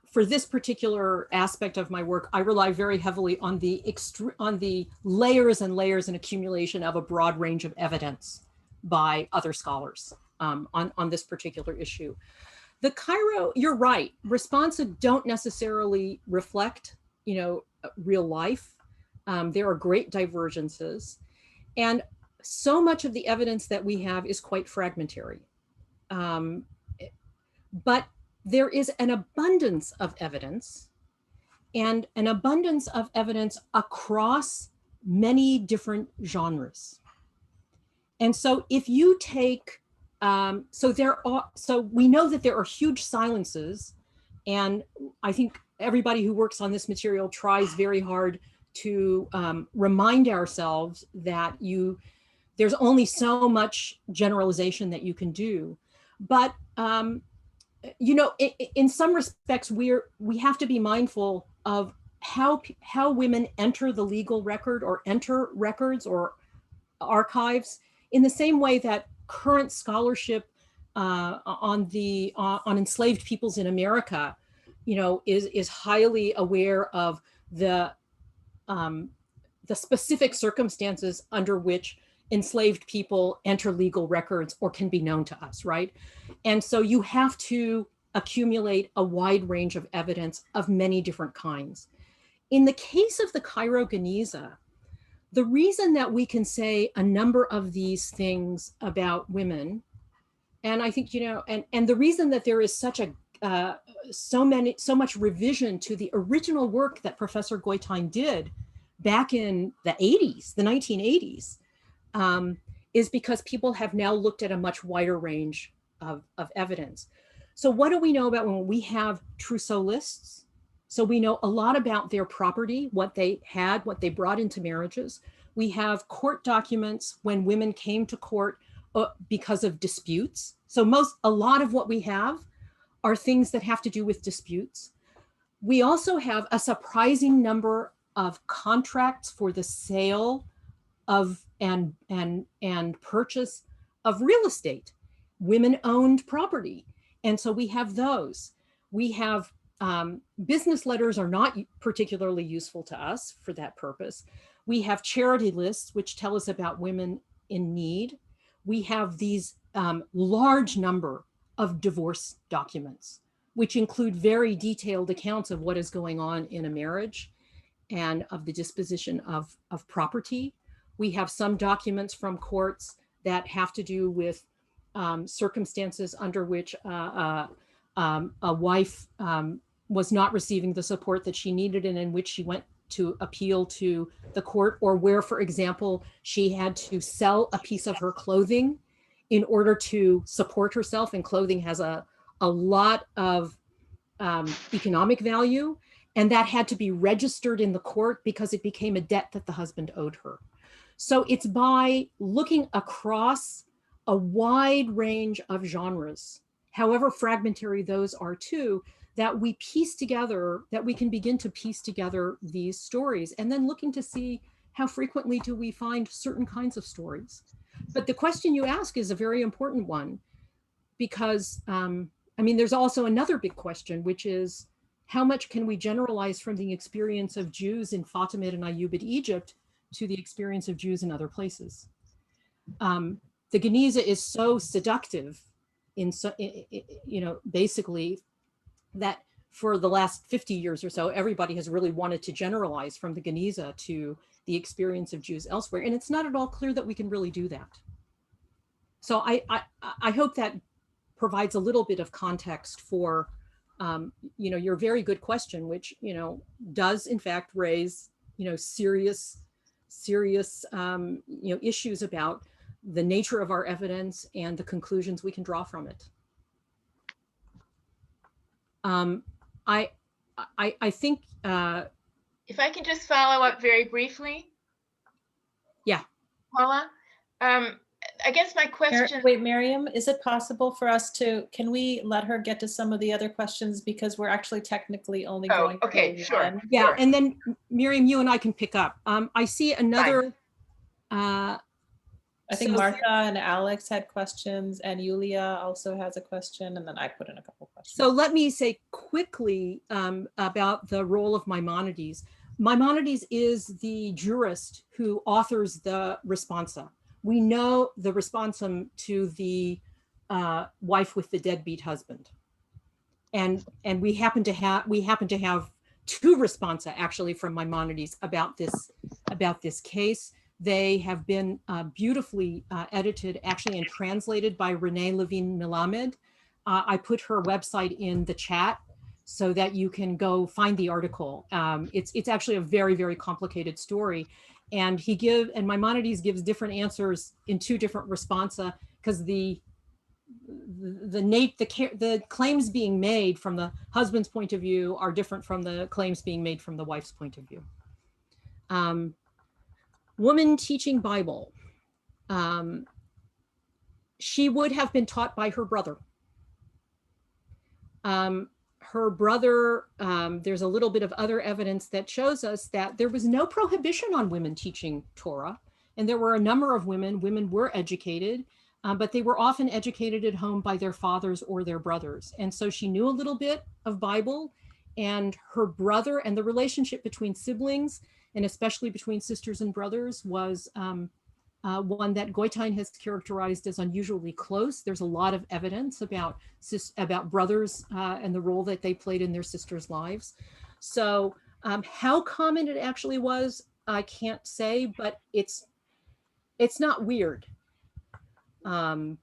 for this particular aspect of my work, I rely very heavily on the layers and layers and accumulation of a broad range of evidence by other scholars on this particular issue. The Cairo, you're right. Responsa don't necessarily reflect, real life. There are great divergences. And so much of the evidence that we have is quite fragmentary. But there is an abundance of evidence, and an abundance of evidence across many different genres. And so if you take, so we know that there are huge silences, and I think everybody who works on this material tries very hard to remind ourselves that there's only so much generalization that you can do. But in some respects, we have to be mindful of how women enter the legal record or enter records or archives, in the same way that current scholarship on enslaved peoples in America, is highly aware of the specific circumstances under which enslaved people enter legal records or can be known to us, right? And so you have to accumulate a wide range of evidence of many different kinds. In the case of the Cairo Geniza, the reason that we can say a number of these things about women, and I think, and the reason that there is such so much revision to the original work that Professor Goitein did back in the 1980s, is because people have now looked at a much wider range of evidence. So what do we know about when we have trousseau lists? So we know a lot about their property, what they had, what they brought into marriages. We have court documents when women came to court because of disputes. So a lot of what we have are things that have to do with disputes. We also have a surprising number of contracts for the sale of and purchase of real estate, women-owned property. And so we have those. We have business letters are not particularly useful to us for that purpose. We have charity lists, which tell us about women in need. We have these large number of divorce documents, which include very detailed accounts of what is going on in a marriage and of the disposition of property. We have some documents from courts that have to do with circumstances under which a wife was not receiving the support that she needed and in which she went to appeal to the court, or where, for example, she had to sell a piece of her clothing in order to support herself, and clothing has a lot of economic value, and that had to be registered in the court because it became a debt that the husband owed her. So it's by looking across a wide range of genres, however fragmentary those are too, that we can begin to piece together these stories, and then looking to see how frequently do we find certain kinds of stories. But the question you ask is a very important one, because there's also another big question, which is how much can we generalize from the experience of Jews in Fatimid and Ayyubid Egypt to the experience of Jews in other places? The Geniza is so seductive basically, that for the last 50 years or so, everybody has really wanted to generalize from the Geniza to the experience of Jews elsewhere. And it's not at all clear that we can really do that. So I hope that provides a little bit of context for, your very good question, which, does in fact raise, serious issues about the nature of our evidence and the conclusions we can draw from it. I think if I can just follow up very briefly. Yeah. Paula, I guess my question. Wait, Miriam, is it possible for us can we let her get to some of the other questions, because we're actually technically only going. Okay, sure. One. Yeah, sure. and then Miriam, you and I can pick up. I see another. I think Martha and Alex had questions, and Yulia also has a question, and then I put in a couple questions. So let me say quickly about the role of Maimonides. Maimonides is the jurist who authors the responsa. We know the responsum to the wife with the deadbeat husband. and we happen to have two responsa actually from Maimonides about this case. They have been beautifully edited actually and translated by Renee Levine Milamed. I put her website in the chat so that you can go find the article. It's actually a very, very complicated story. And Maimonides gives different answers in two different responsa, because the claims being made from the husband's point of view are different from the claims being made from the wife's point of view. Woman teaching Bible. She would have been taught by her brother. Her brother, there's a little bit of other evidence that shows us that there was no prohibition on women teaching Torah. And there were a number of women were educated, but they were often educated at home by their fathers or their brothers. And so she knew a little bit of Bible, and her brother, and the relationship between siblings, and especially between sisters and brothers, was one that Goitein has characterized as unusually close. There's a lot of evidence about brothers and the role that they played in their sisters' lives. So how common it actually was, I can't say, but it's not weird. And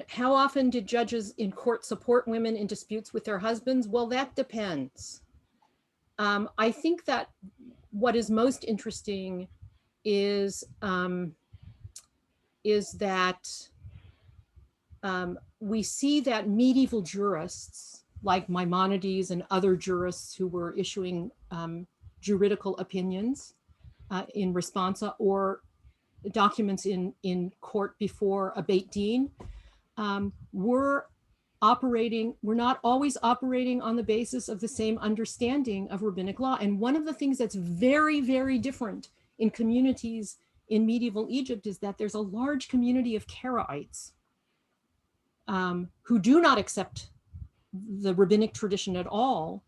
how often did judges in court support women in disputes with their husbands? Well, that depends. I think that what is most interesting is that we see that medieval jurists like Maimonides and other jurists who were issuing juridical opinions in responsa, or documents in court before a Beit Din, were not always operating on the basis of the same understanding of rabbinic law. And one of the things that's very, very different in communities in medieval Egypt is that there's a large community of Karaites who do not accept the rabbinic tradition at all.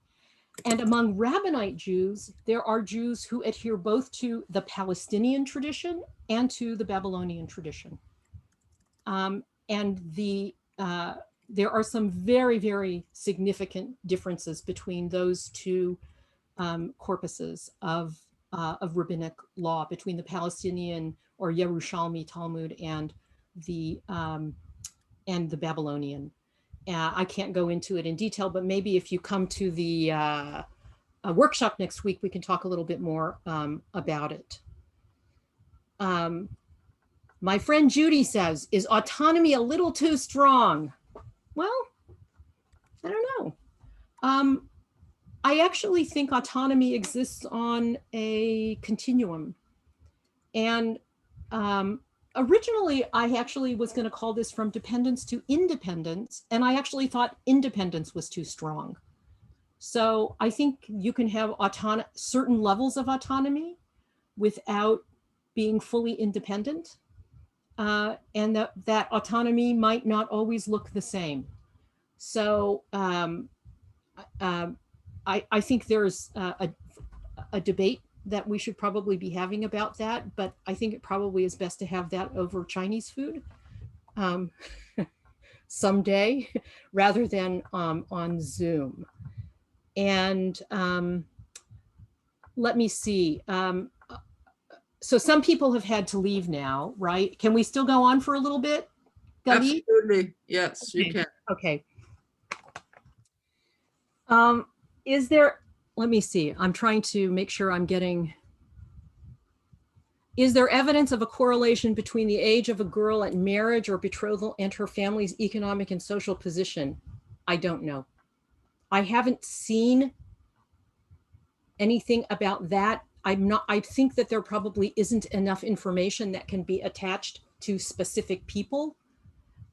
And among Rabbinite Jews, there are Jews who adhere both to the Palestinian tradition and to the Babylonian tradition. There are some very, very significant differences between those two corpuses of rabbinic law, between the Palestinian or Yerushalmi Talmud and the Babylonian. I can't go into it in detail, but maybe if you come to the workshop next week, we can talk a little bit more about it. My friend Judy says, is autonomy a little too strong? Well, I don't know. I actually think autonomy exists on a continuum. And originally, I actually was going to call this from dependence to independence. And I actually thought independence was too strong. So I think you can have certain levels of autonomy without being fully independent. And that autonomy might not always look the same. So I think there's a debate that we should probably be having about that, but I think it probably is best to have that over Chinese food someday rather than on Zoom. And let me see. So some people have had to leave now, right? Can we still go on for a little bit? Galit? Absolutely, yes, you can. Okay. Let me see, I'm trying to make sure I'm getting, is there evidence of a correlation between the age of a girl at marriage or betrothal and her family's economic and social position? I don't know. I haven't seen anything about that. I think that there probably isn't enough information that can be attached to specific people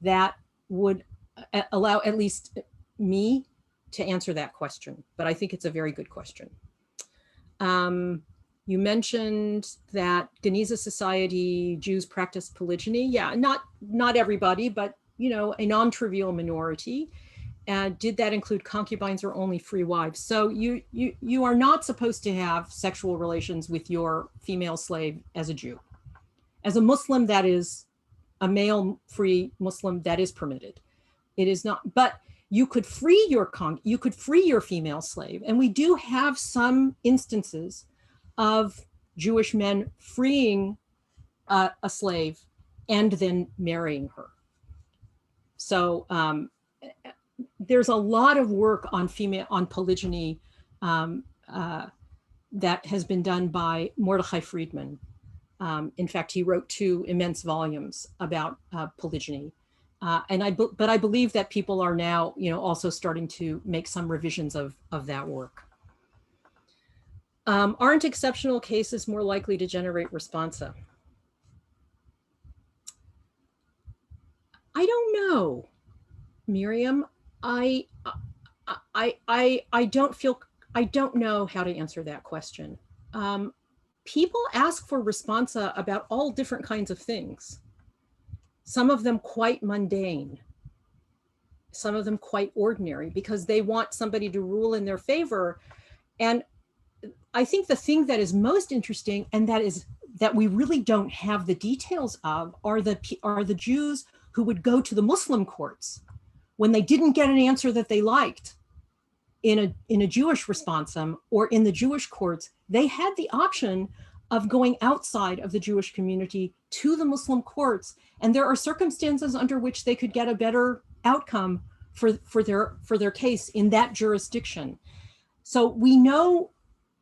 that would allow at least me to answer that question, but I think it's a very good question. You mentioned that Geniza society, Jews practice polygyny. Yeah, not everybody, but a non-trivial minority. And did that include concubines or only free wives? So you are not supposed to have sexual relations with your female slave as a Jew. As a Muslim, that is a male free Muslim, that is permitted. It is not, but you could free your female slave. And we do have some instances of Jewish men freeing a slave and then marrying her. So there's a lot of work on polygyny that has been done by Mordechai Friedman. In fact, he wrote 2 immense volumes about polygyny. But I believe that people are now, also starting to make some revisions of that work. Aren't exceptional cases more likely to generate responsa? I don't know, Miriam. I don't know how to answer that question. People ask for responsa about all different kinds of things. Some of them quite mundane, some of them quite ordinary, because they want somebody to rule in their favor. And I think the thing that is most interesting, and that we really don't have the details of, are the Jews who would go to the Muslim courts when they didn't get an answer that they liked in a Jewish responsum or in the Jewish courts. They had the option of going outside of the Jewish community to the Muslim courts, and there are circumstances under which they could get a better outcome for their case in that jurisdiction. So we know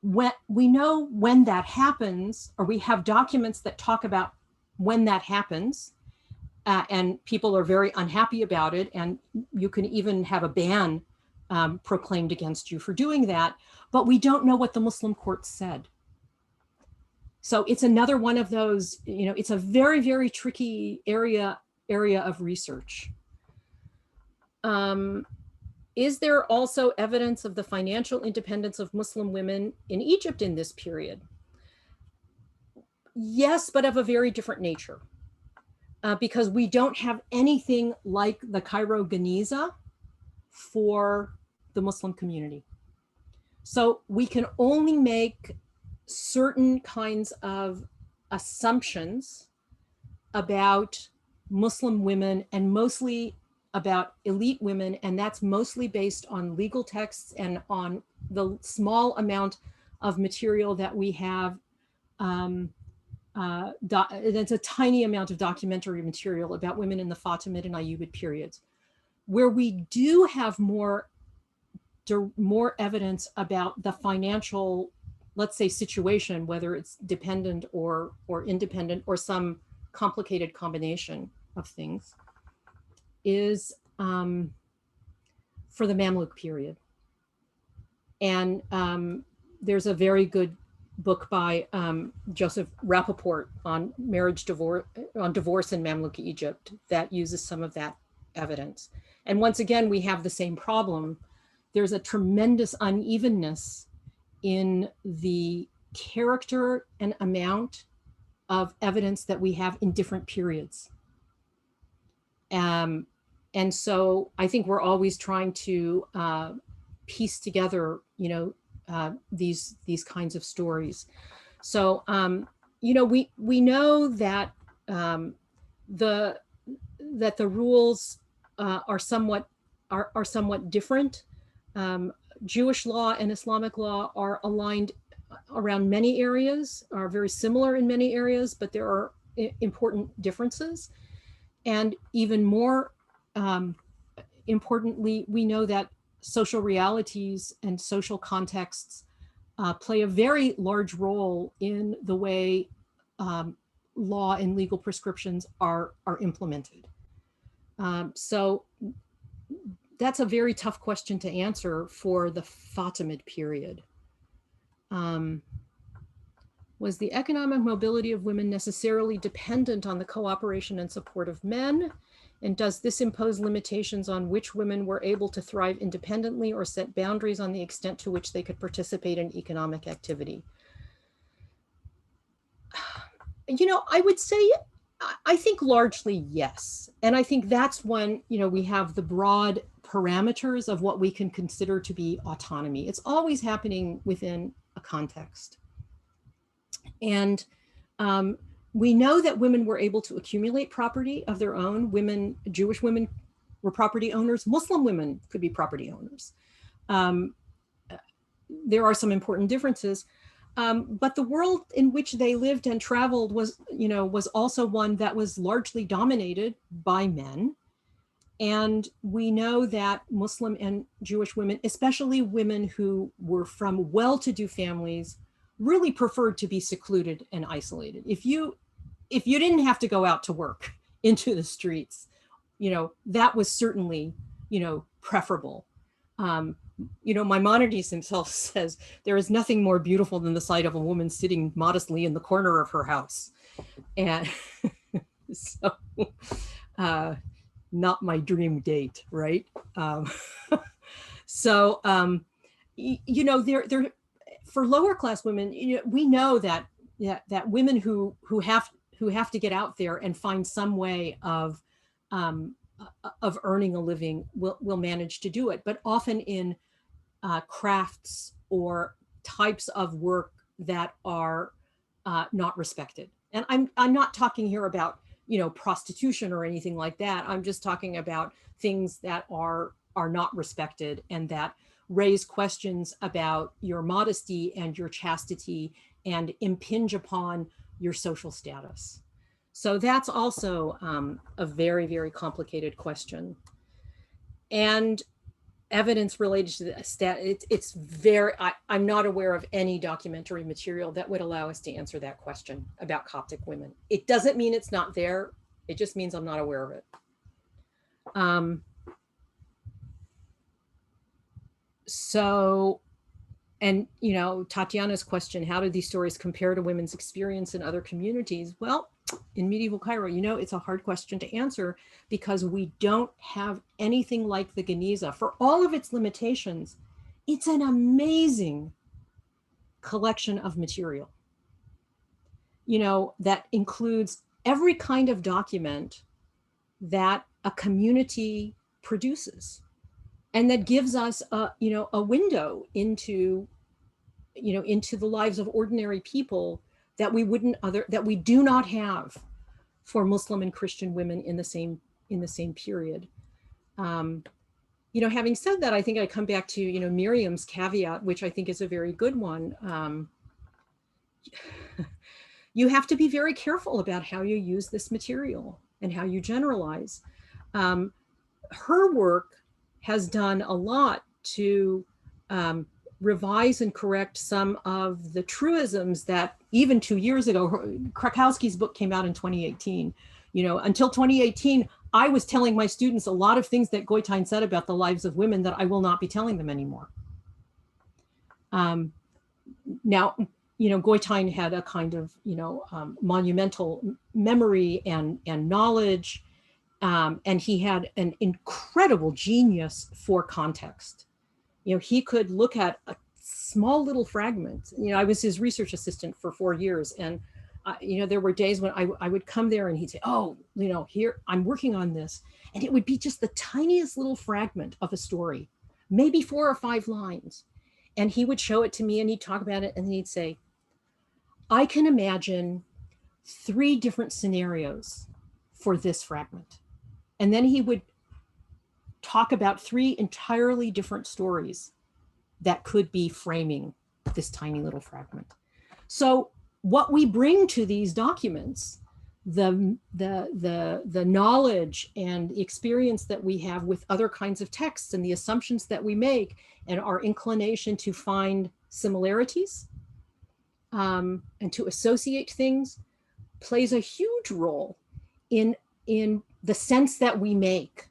when that happens, or we have documents that talk about when that happens, and people are very unhappy about it, and you can even have a ban proclaimed against you for doing that, but we don't know what the Muslim court said. So it's another one of those, it's a very, very tricky area of research. Is there also evidence of the financial independence of Muslim women in Egypt in this period? Yes, but of a very different nature, because we don't have anything like the Cairo Geniza for the Muslim community. So we can only make certain kinds of assumptions about Muslim women, and mostly about elite women, and that's mostly based on legal texts and on the small amount of material that we have. That's a tiny amount of documentary material about women in the Fatimid and Ayyubid periods. Where we do have more evidence about the financial, let's say, situation, whether it's dependent or independent or some complicated combination of things, is for the Mamluk period. And there's a very good book by Joseph Rappaport on divorce in Mamluk Egypt that uses some of that evidence. And once again, we have the same problem. There's a tremendous unevenness in the character and amount of evidence that we have in different periods. And so I think we're always trying to piece together, these kinds of stories. So, we know that the rules are somewhat different. Jewish law and Islamic law are aligned around many areas, are very similar in many areas, but there are important differences. And even more importantly, we know that social realities and social contexts play a very large role in the way law and legal prescriptions are implemented. So that's a very tough question to answer for the Fatimid period. Was the economic mobility of women necessarily dependent on the cooperation and support of men? And does this impose limitations on which women were able to thrive independently or set boundaries on the extent to which they could participate in economic activity? I would say, I think largely yes. And I think that's when, we have the broad parameters of what we can consider to be autonomy. It's always happening within a context. And we know that women were able to accumulate property of their own. Jewish women were property owners. Muslim women could be property owners. There are some important differences, but the world in which they lived and traveled was also one that was largely dominated by men. And we know that Muslim and Jewish women, especially women who were from well-to-do families, really preferred to be secluded and isolated. If you didn't have to go out to work into the streets, that was certainly, preferable. Maimonides himself says, there is nothing more beautiful than the sight of a woman sitting modestly in the corner of her house. And so, not my dream date, right? There for lower class women, we know that women who have to get out there and find some way of earning a living will manage to do it, but often in crafts or types of work that are not respected. And I'm not talking here about prostitution or anything like that. I'm just talking about things that are not respected and that raise questions about your modesty and your chastity and impinge upon your social status. So that's also a very, very complicated question. And evidence related to the I'm not aware of any documentary material that would allow us to answer that question about Coptic women. It doesn't mean it's not there. It just means I'm not aware of it. Tatiana's question, how do these stories compare to women's experience in other communities? Well, in medieval Cairo, it's a hard question to answer because we don't have anything like the Geniza. For all of its limitations, it's an amazing collection of material, that includes every kind of document that a community produces, and that gives us a window into the lives of ordinary people that we do not have for Muslim and Christian women in the same period. Having said that, I think I come back to Miriam's caveat, which I think is a very good one. You have to be very careful about how you use this material and how you generalize. Her work has done a lot to revise and correct some of the truisms that even 2 years ago, Krakowski's book came out in 2018. Until 2018, I was telling my students a lot of things that Goitein said about the lives of women that I will not be telling them anymore. Now, Goitein had a kind of, monumental memory and knowledge, and he had an incredible genius for context. He could look at a small little fragment. I was his research assistant for 4 years. And, there were days when I would come there and he'd say, oh, here, I'm working on this. And it would be just the tiniest little fragment of a story, maybe 4 or 5 lines. And he would show it to me and he'd talk about it. And he'd say, I can imagine 3 different scenarios for this fragment. And then he would talk about 3 entirely different stories that could be framing this tiny little fragment. So what we bring to these documents, the knowledge and the experience that we have with other kinds of texts and the assumptions that we make and our inclination to find similarities and to associate things plays a huge role in the sense that we make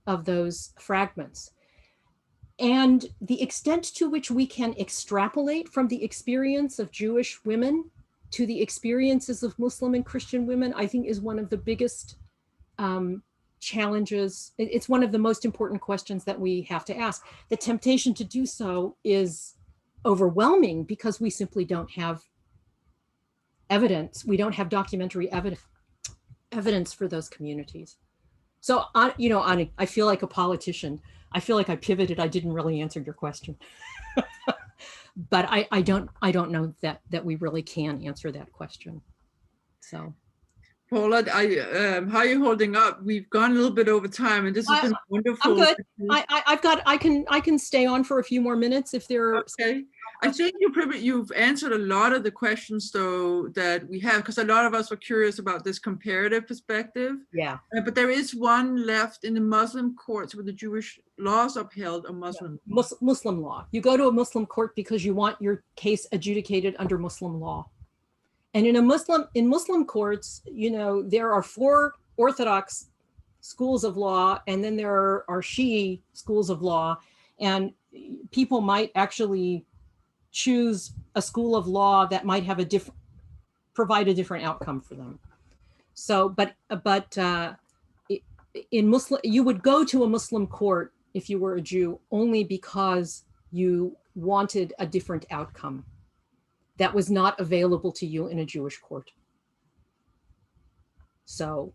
of those fragments. And the extent to which we can extrapolate from the experience of Jewish women to the experiences of Muslim and Christian women, I think is one of the biggest challenges. It's one of the most important questions that we have to ask. The temptation to do so is overwhelming because we simply don't have evidence. We don't have documentary evidence for those communities. So, Ani, I feel like a politician. I feel like I pivoted. I didn't really answer your question. But I don't know that we really can answer that question. So Paula, how are you holding up? We've gone a little bit over time, and this has been wonderful. I'm good. I can stay on for a few more minutes if there are. Okay. I think you've answered a lot of the questions though that we have, because a lot of us were curious about this comparative perspective. Yeah. But there is one left in the Muslim courts where the Jewish laws upheld a Muslim. Yeah. Muslim law. You go to a Muslim court because you want your case adjudicated under Muslim law. And in Muslim courts, you know, there are 4 Orthodox schools of law, and then there are Shi'i schools of law, and people might actually choose a school of law that might have provide a different outcome for them. So, in Muslim, you would go to a Muslim court if you were a Jew only because you wanted a different outcome that was not available to you in a Jewish court. So,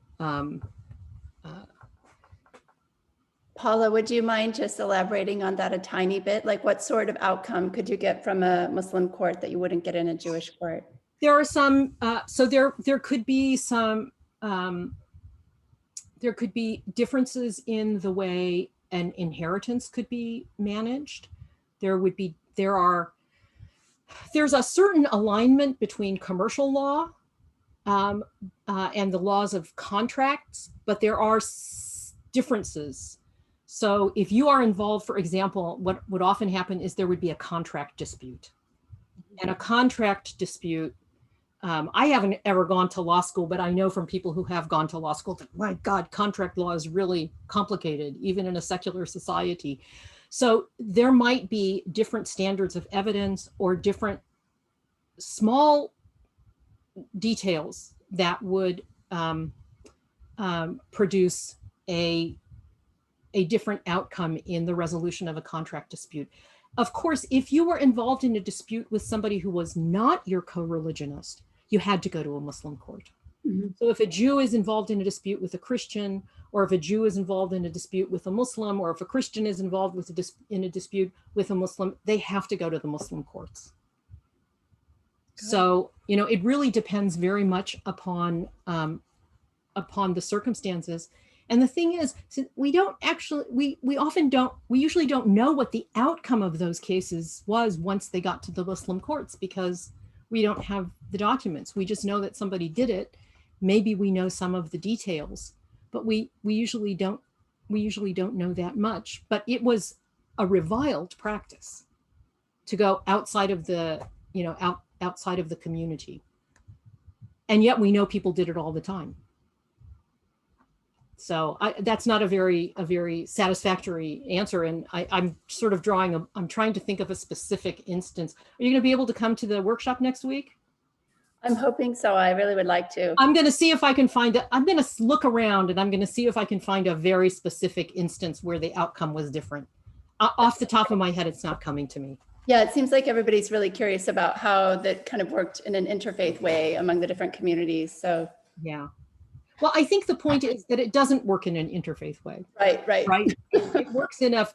Paula, would you mind just elaborating on that a tiny bit? Like what sort of outcome could you get from a Muslim court that you wouldn't get in a Jewish court? There are some, so there could be some, there could be differences in the way an inheritance could be managed. There's a certain alignment between commercial law and the laws of contracts, but there are differences. So if you are involved, for example, what would often happen is there would be a contract dispute. And a contract dispute, I haven't ever gone to law school, but I know from people who have gone to law school that, my God, contract law is really complicated, even in a secular society. So there might be different standards of evidence or different small details that would produce a different outcome in the resolution of a contract dispute. Of course, if you were involved in a dispute with somebody who was not your co-religionist, you had to go to a Muslim court. Mm-hmm. So if a Jew is involved in a dispute with a Christian, or if a Jew is involved in a dispute with a Muslim, or if a Christian is involved with in a dispute with a Muslim, they have to go to the Muslim courts. Good. So, you know, it really depends very much upon the circumstances. And the thing is, we usually don't know what the outcome of those cases was once they got to the Muslim courts, because we don't have the documents. We just know that somebody did it. Maybe we know some of the details, but we usually don't know that much. But it was a reviled practice to go outside of the, you know, outside of the community. And yet we know people did it all the time. So that's not a very satisfactory answer. And I'm sort of I'm trying to think of a specific instance. Are you going to be able to come to the workshop next week? I'm hoping so. I really would like to. I'm going to see if I can I'm going to look around and I'm going to see if I can find a very specific instance where the outcome was different. Off the top of my head, it's not coming to me. Yeah, it seems like everybody's really curious about how that kind of worked in an interfaith way among the different communities. So yeah. Well, I think the point is that it doesn't work in an interfaith way. Right. It works you know,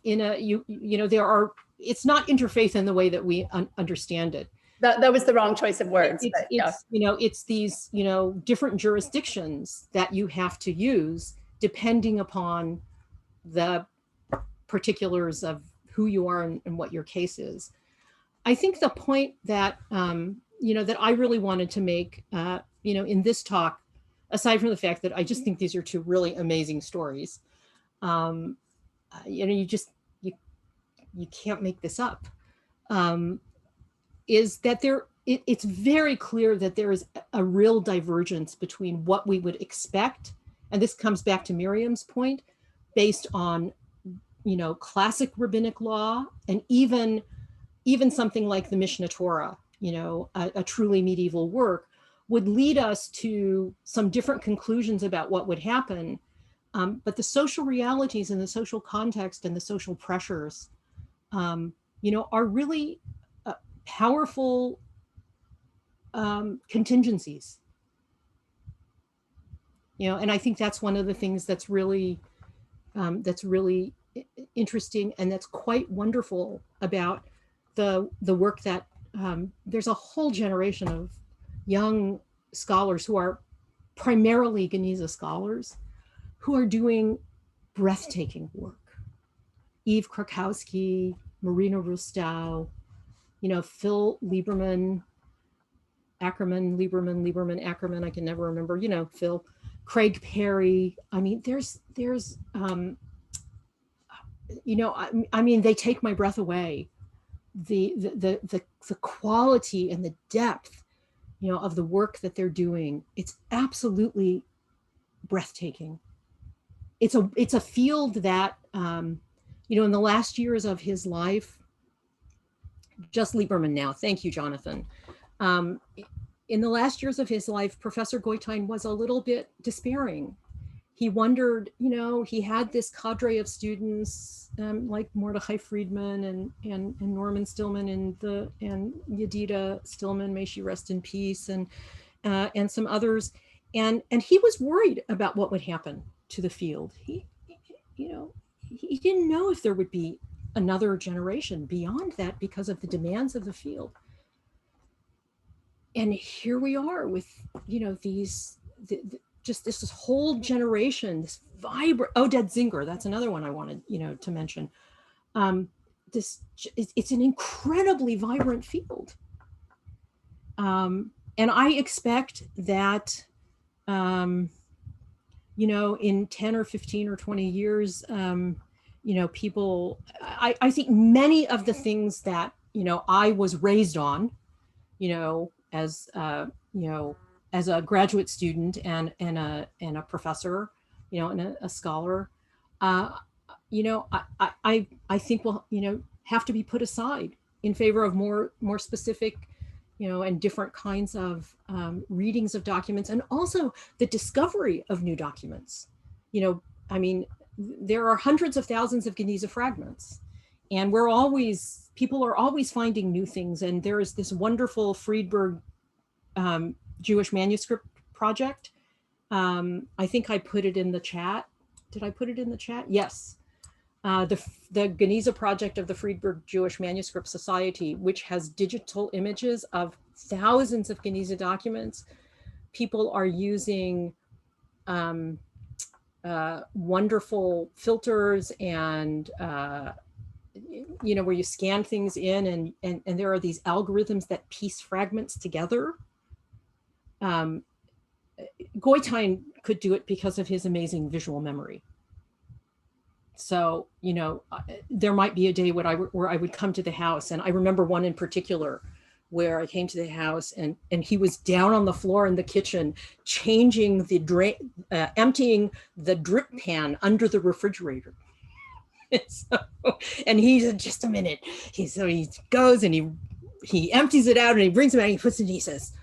it's not interfaith in the way that we understand it. That was the wrong choice of words. You know, it's these, you know, different jurisdictions that you have to use depending upon the particulars of who you are and what your case is. I think the point that, you know, that I really wanted to make, you know, in this talk, aside from the fact that I just think these are 2 really amazing stories, you know, you can't make this up, is that it's very clear that there is a real divergence between what we would expect, and this comes back to Miriam's point, based on, you know, classic rabbinic law, and even something like the Mishnah Torah, you know, a truly medieval work, would lead us to some different conclusions about what would happen. But the social realities and the social context and the social pressures, you know, are really powerful contingencies. You know, and I think that's one of the things that's really interesting and that's quite wonderful about the work that there's a whole generation of young scholars who are primarily Geniza scholars who are doing breathtaking work. Eve Krakowski, Marina Rustow, Phil Lieberman, Ackerman, I can never remember, Phil, Craig Perry. I mean, there's they take my breath away. The quality and the depth, of the work that they're doing. It's absolutely breathtaking. It's a field that, in the last years of his life, just Lieberman now. Thank you, Jonathan. In the last years of his life, Professor Goitein was a little bit despairing. He wondered, he had this cadre of students like Mordechai Friedman and Norman Stillman and Yedida Stillman, may she rest in peace, and some others. And he was worried about what would happen to the field. He didn't know if there would be another generation beyond that because of the demands of the field. And here we are with, just this whole generation, this vibrant, Oded Zinger, that's another one I wanted, to mention. It's an incredibly vibrant field. And I expect that, in 10 or 15 or 20 years, people, I think many of the things that, I was raised on, as a graduate student and a professor, and a scholar, I think will, have to be put aside in favor of more specific, and different kinds of readings of documents, and also the discovery of new documents. There are hundreds of thousands of Geniza fragments, and people are always finding new things. And there is this wonderful Friedberg Jewish manuscript project. I think I put it in the chat. Did I put it in the chat? Yes. The Geniza project of the Friedberg Jewish Manuscript Society, which has digital images of thousands of Geniza documents. People are using wonderful filters and where you scan things in, and there are these algorithms that piece fragments together. Goitein could do it because of his amazing visual memory. So, there might be a day where I would come to the house, and I remember one in particular where I came to the house and he was down on the floor in the kitchen, changing the emptying the drip pan under the refrigerator. And he said, just a minute. He goes and he empties it out and he brings it out and he puts it and he says,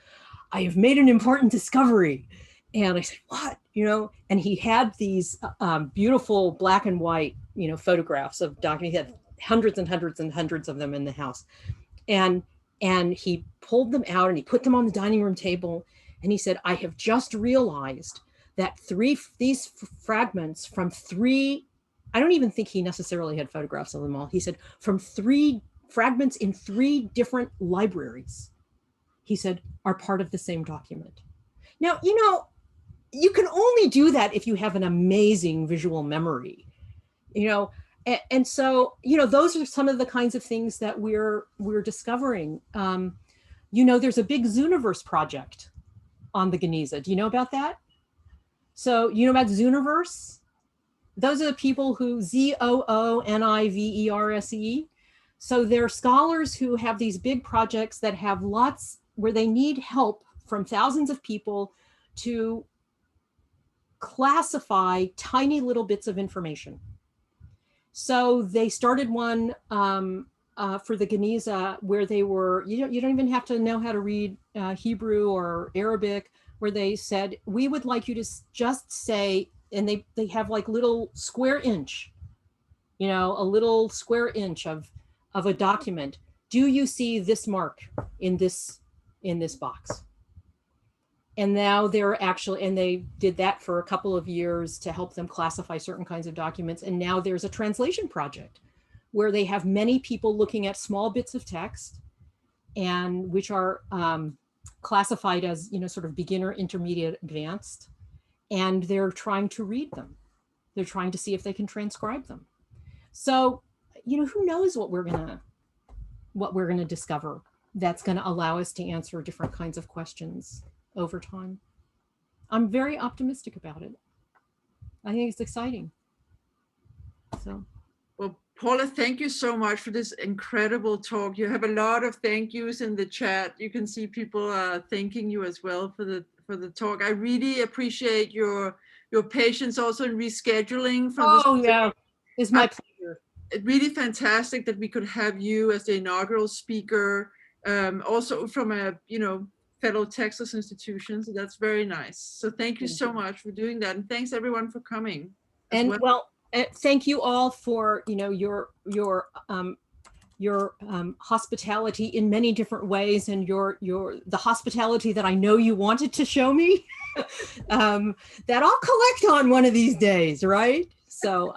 I have made an important discovery. And I said, what? And he had these beautiful black and white, photographs of documents. He had hundreds and hundreds and hundreds of them in the house. And he pulled them out and he put them on the dining room table. And he said, I have just realized that these fragments from three, I don't even think he necessarily had photographs of them all. He said, from 3 fragments in 3 different libraries, he said, are part of the same document. Now, you can only do that if you have an amazing visual memory, and so, those are some of the kinds of things that we're discovering. There's a big Zooniverse project on the Geniza. Do you know about that? So you know about Zooniverse? Those are the people who Zooniverse. So they're scholars who have these big projects that have lots, where they need help from thousands of people to classify tiny little bits of information. So they started one for the Geniza where they were, you don't even have to know how to read Hebrew or Arabic, where they said, we would like you to just say, and they have like little square inch, a little square inch of a document. Do you see this mark in this box? And now and they did that for a couple of years to help them classify certain kinds of documents. And now there's a translation project where they have many people looking at small bits of text, and which are classified as, sort of beginner, intermediate, advanced, and they're trying to read them. They're trying to see if they can transcribe them. So, who knows what we're gonna discover that's gonna allow us to answer different kinds of questions over time. I'm very optimistic about it. I think it's exciting. So. Well, Paula, thank you so much for this incredible talk. You have a lot of thank yous in the chat. You can see people thanking you as well for the talk. I really appreciate your patience also in rescheduling from this. Oh yeah, it's my pleasure. It's really fantastic that we could have you as the inaugural speaker, also from a fellow Texas institution. So that's very nice. So thank you so much for doing that, and thanks everyone for coming. And thank you all for your hospitality in many different ways, and the hospitality that I know you wanted to show me that I'll collect on one of these days, right? So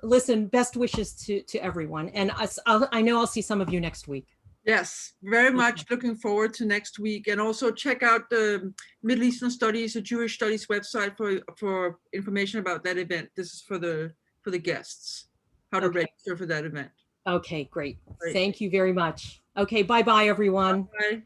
listen, best wishes to everyone, and I know I'll see some of you next week. Yes, very much looking forward to next week. And also check out the Middle Eastern Studies or Jewish Studies website for information about that event. This is for the guests, how to register for that event. Okay, great. Thank you very much. Okay, bye-bye, everyone. Bye.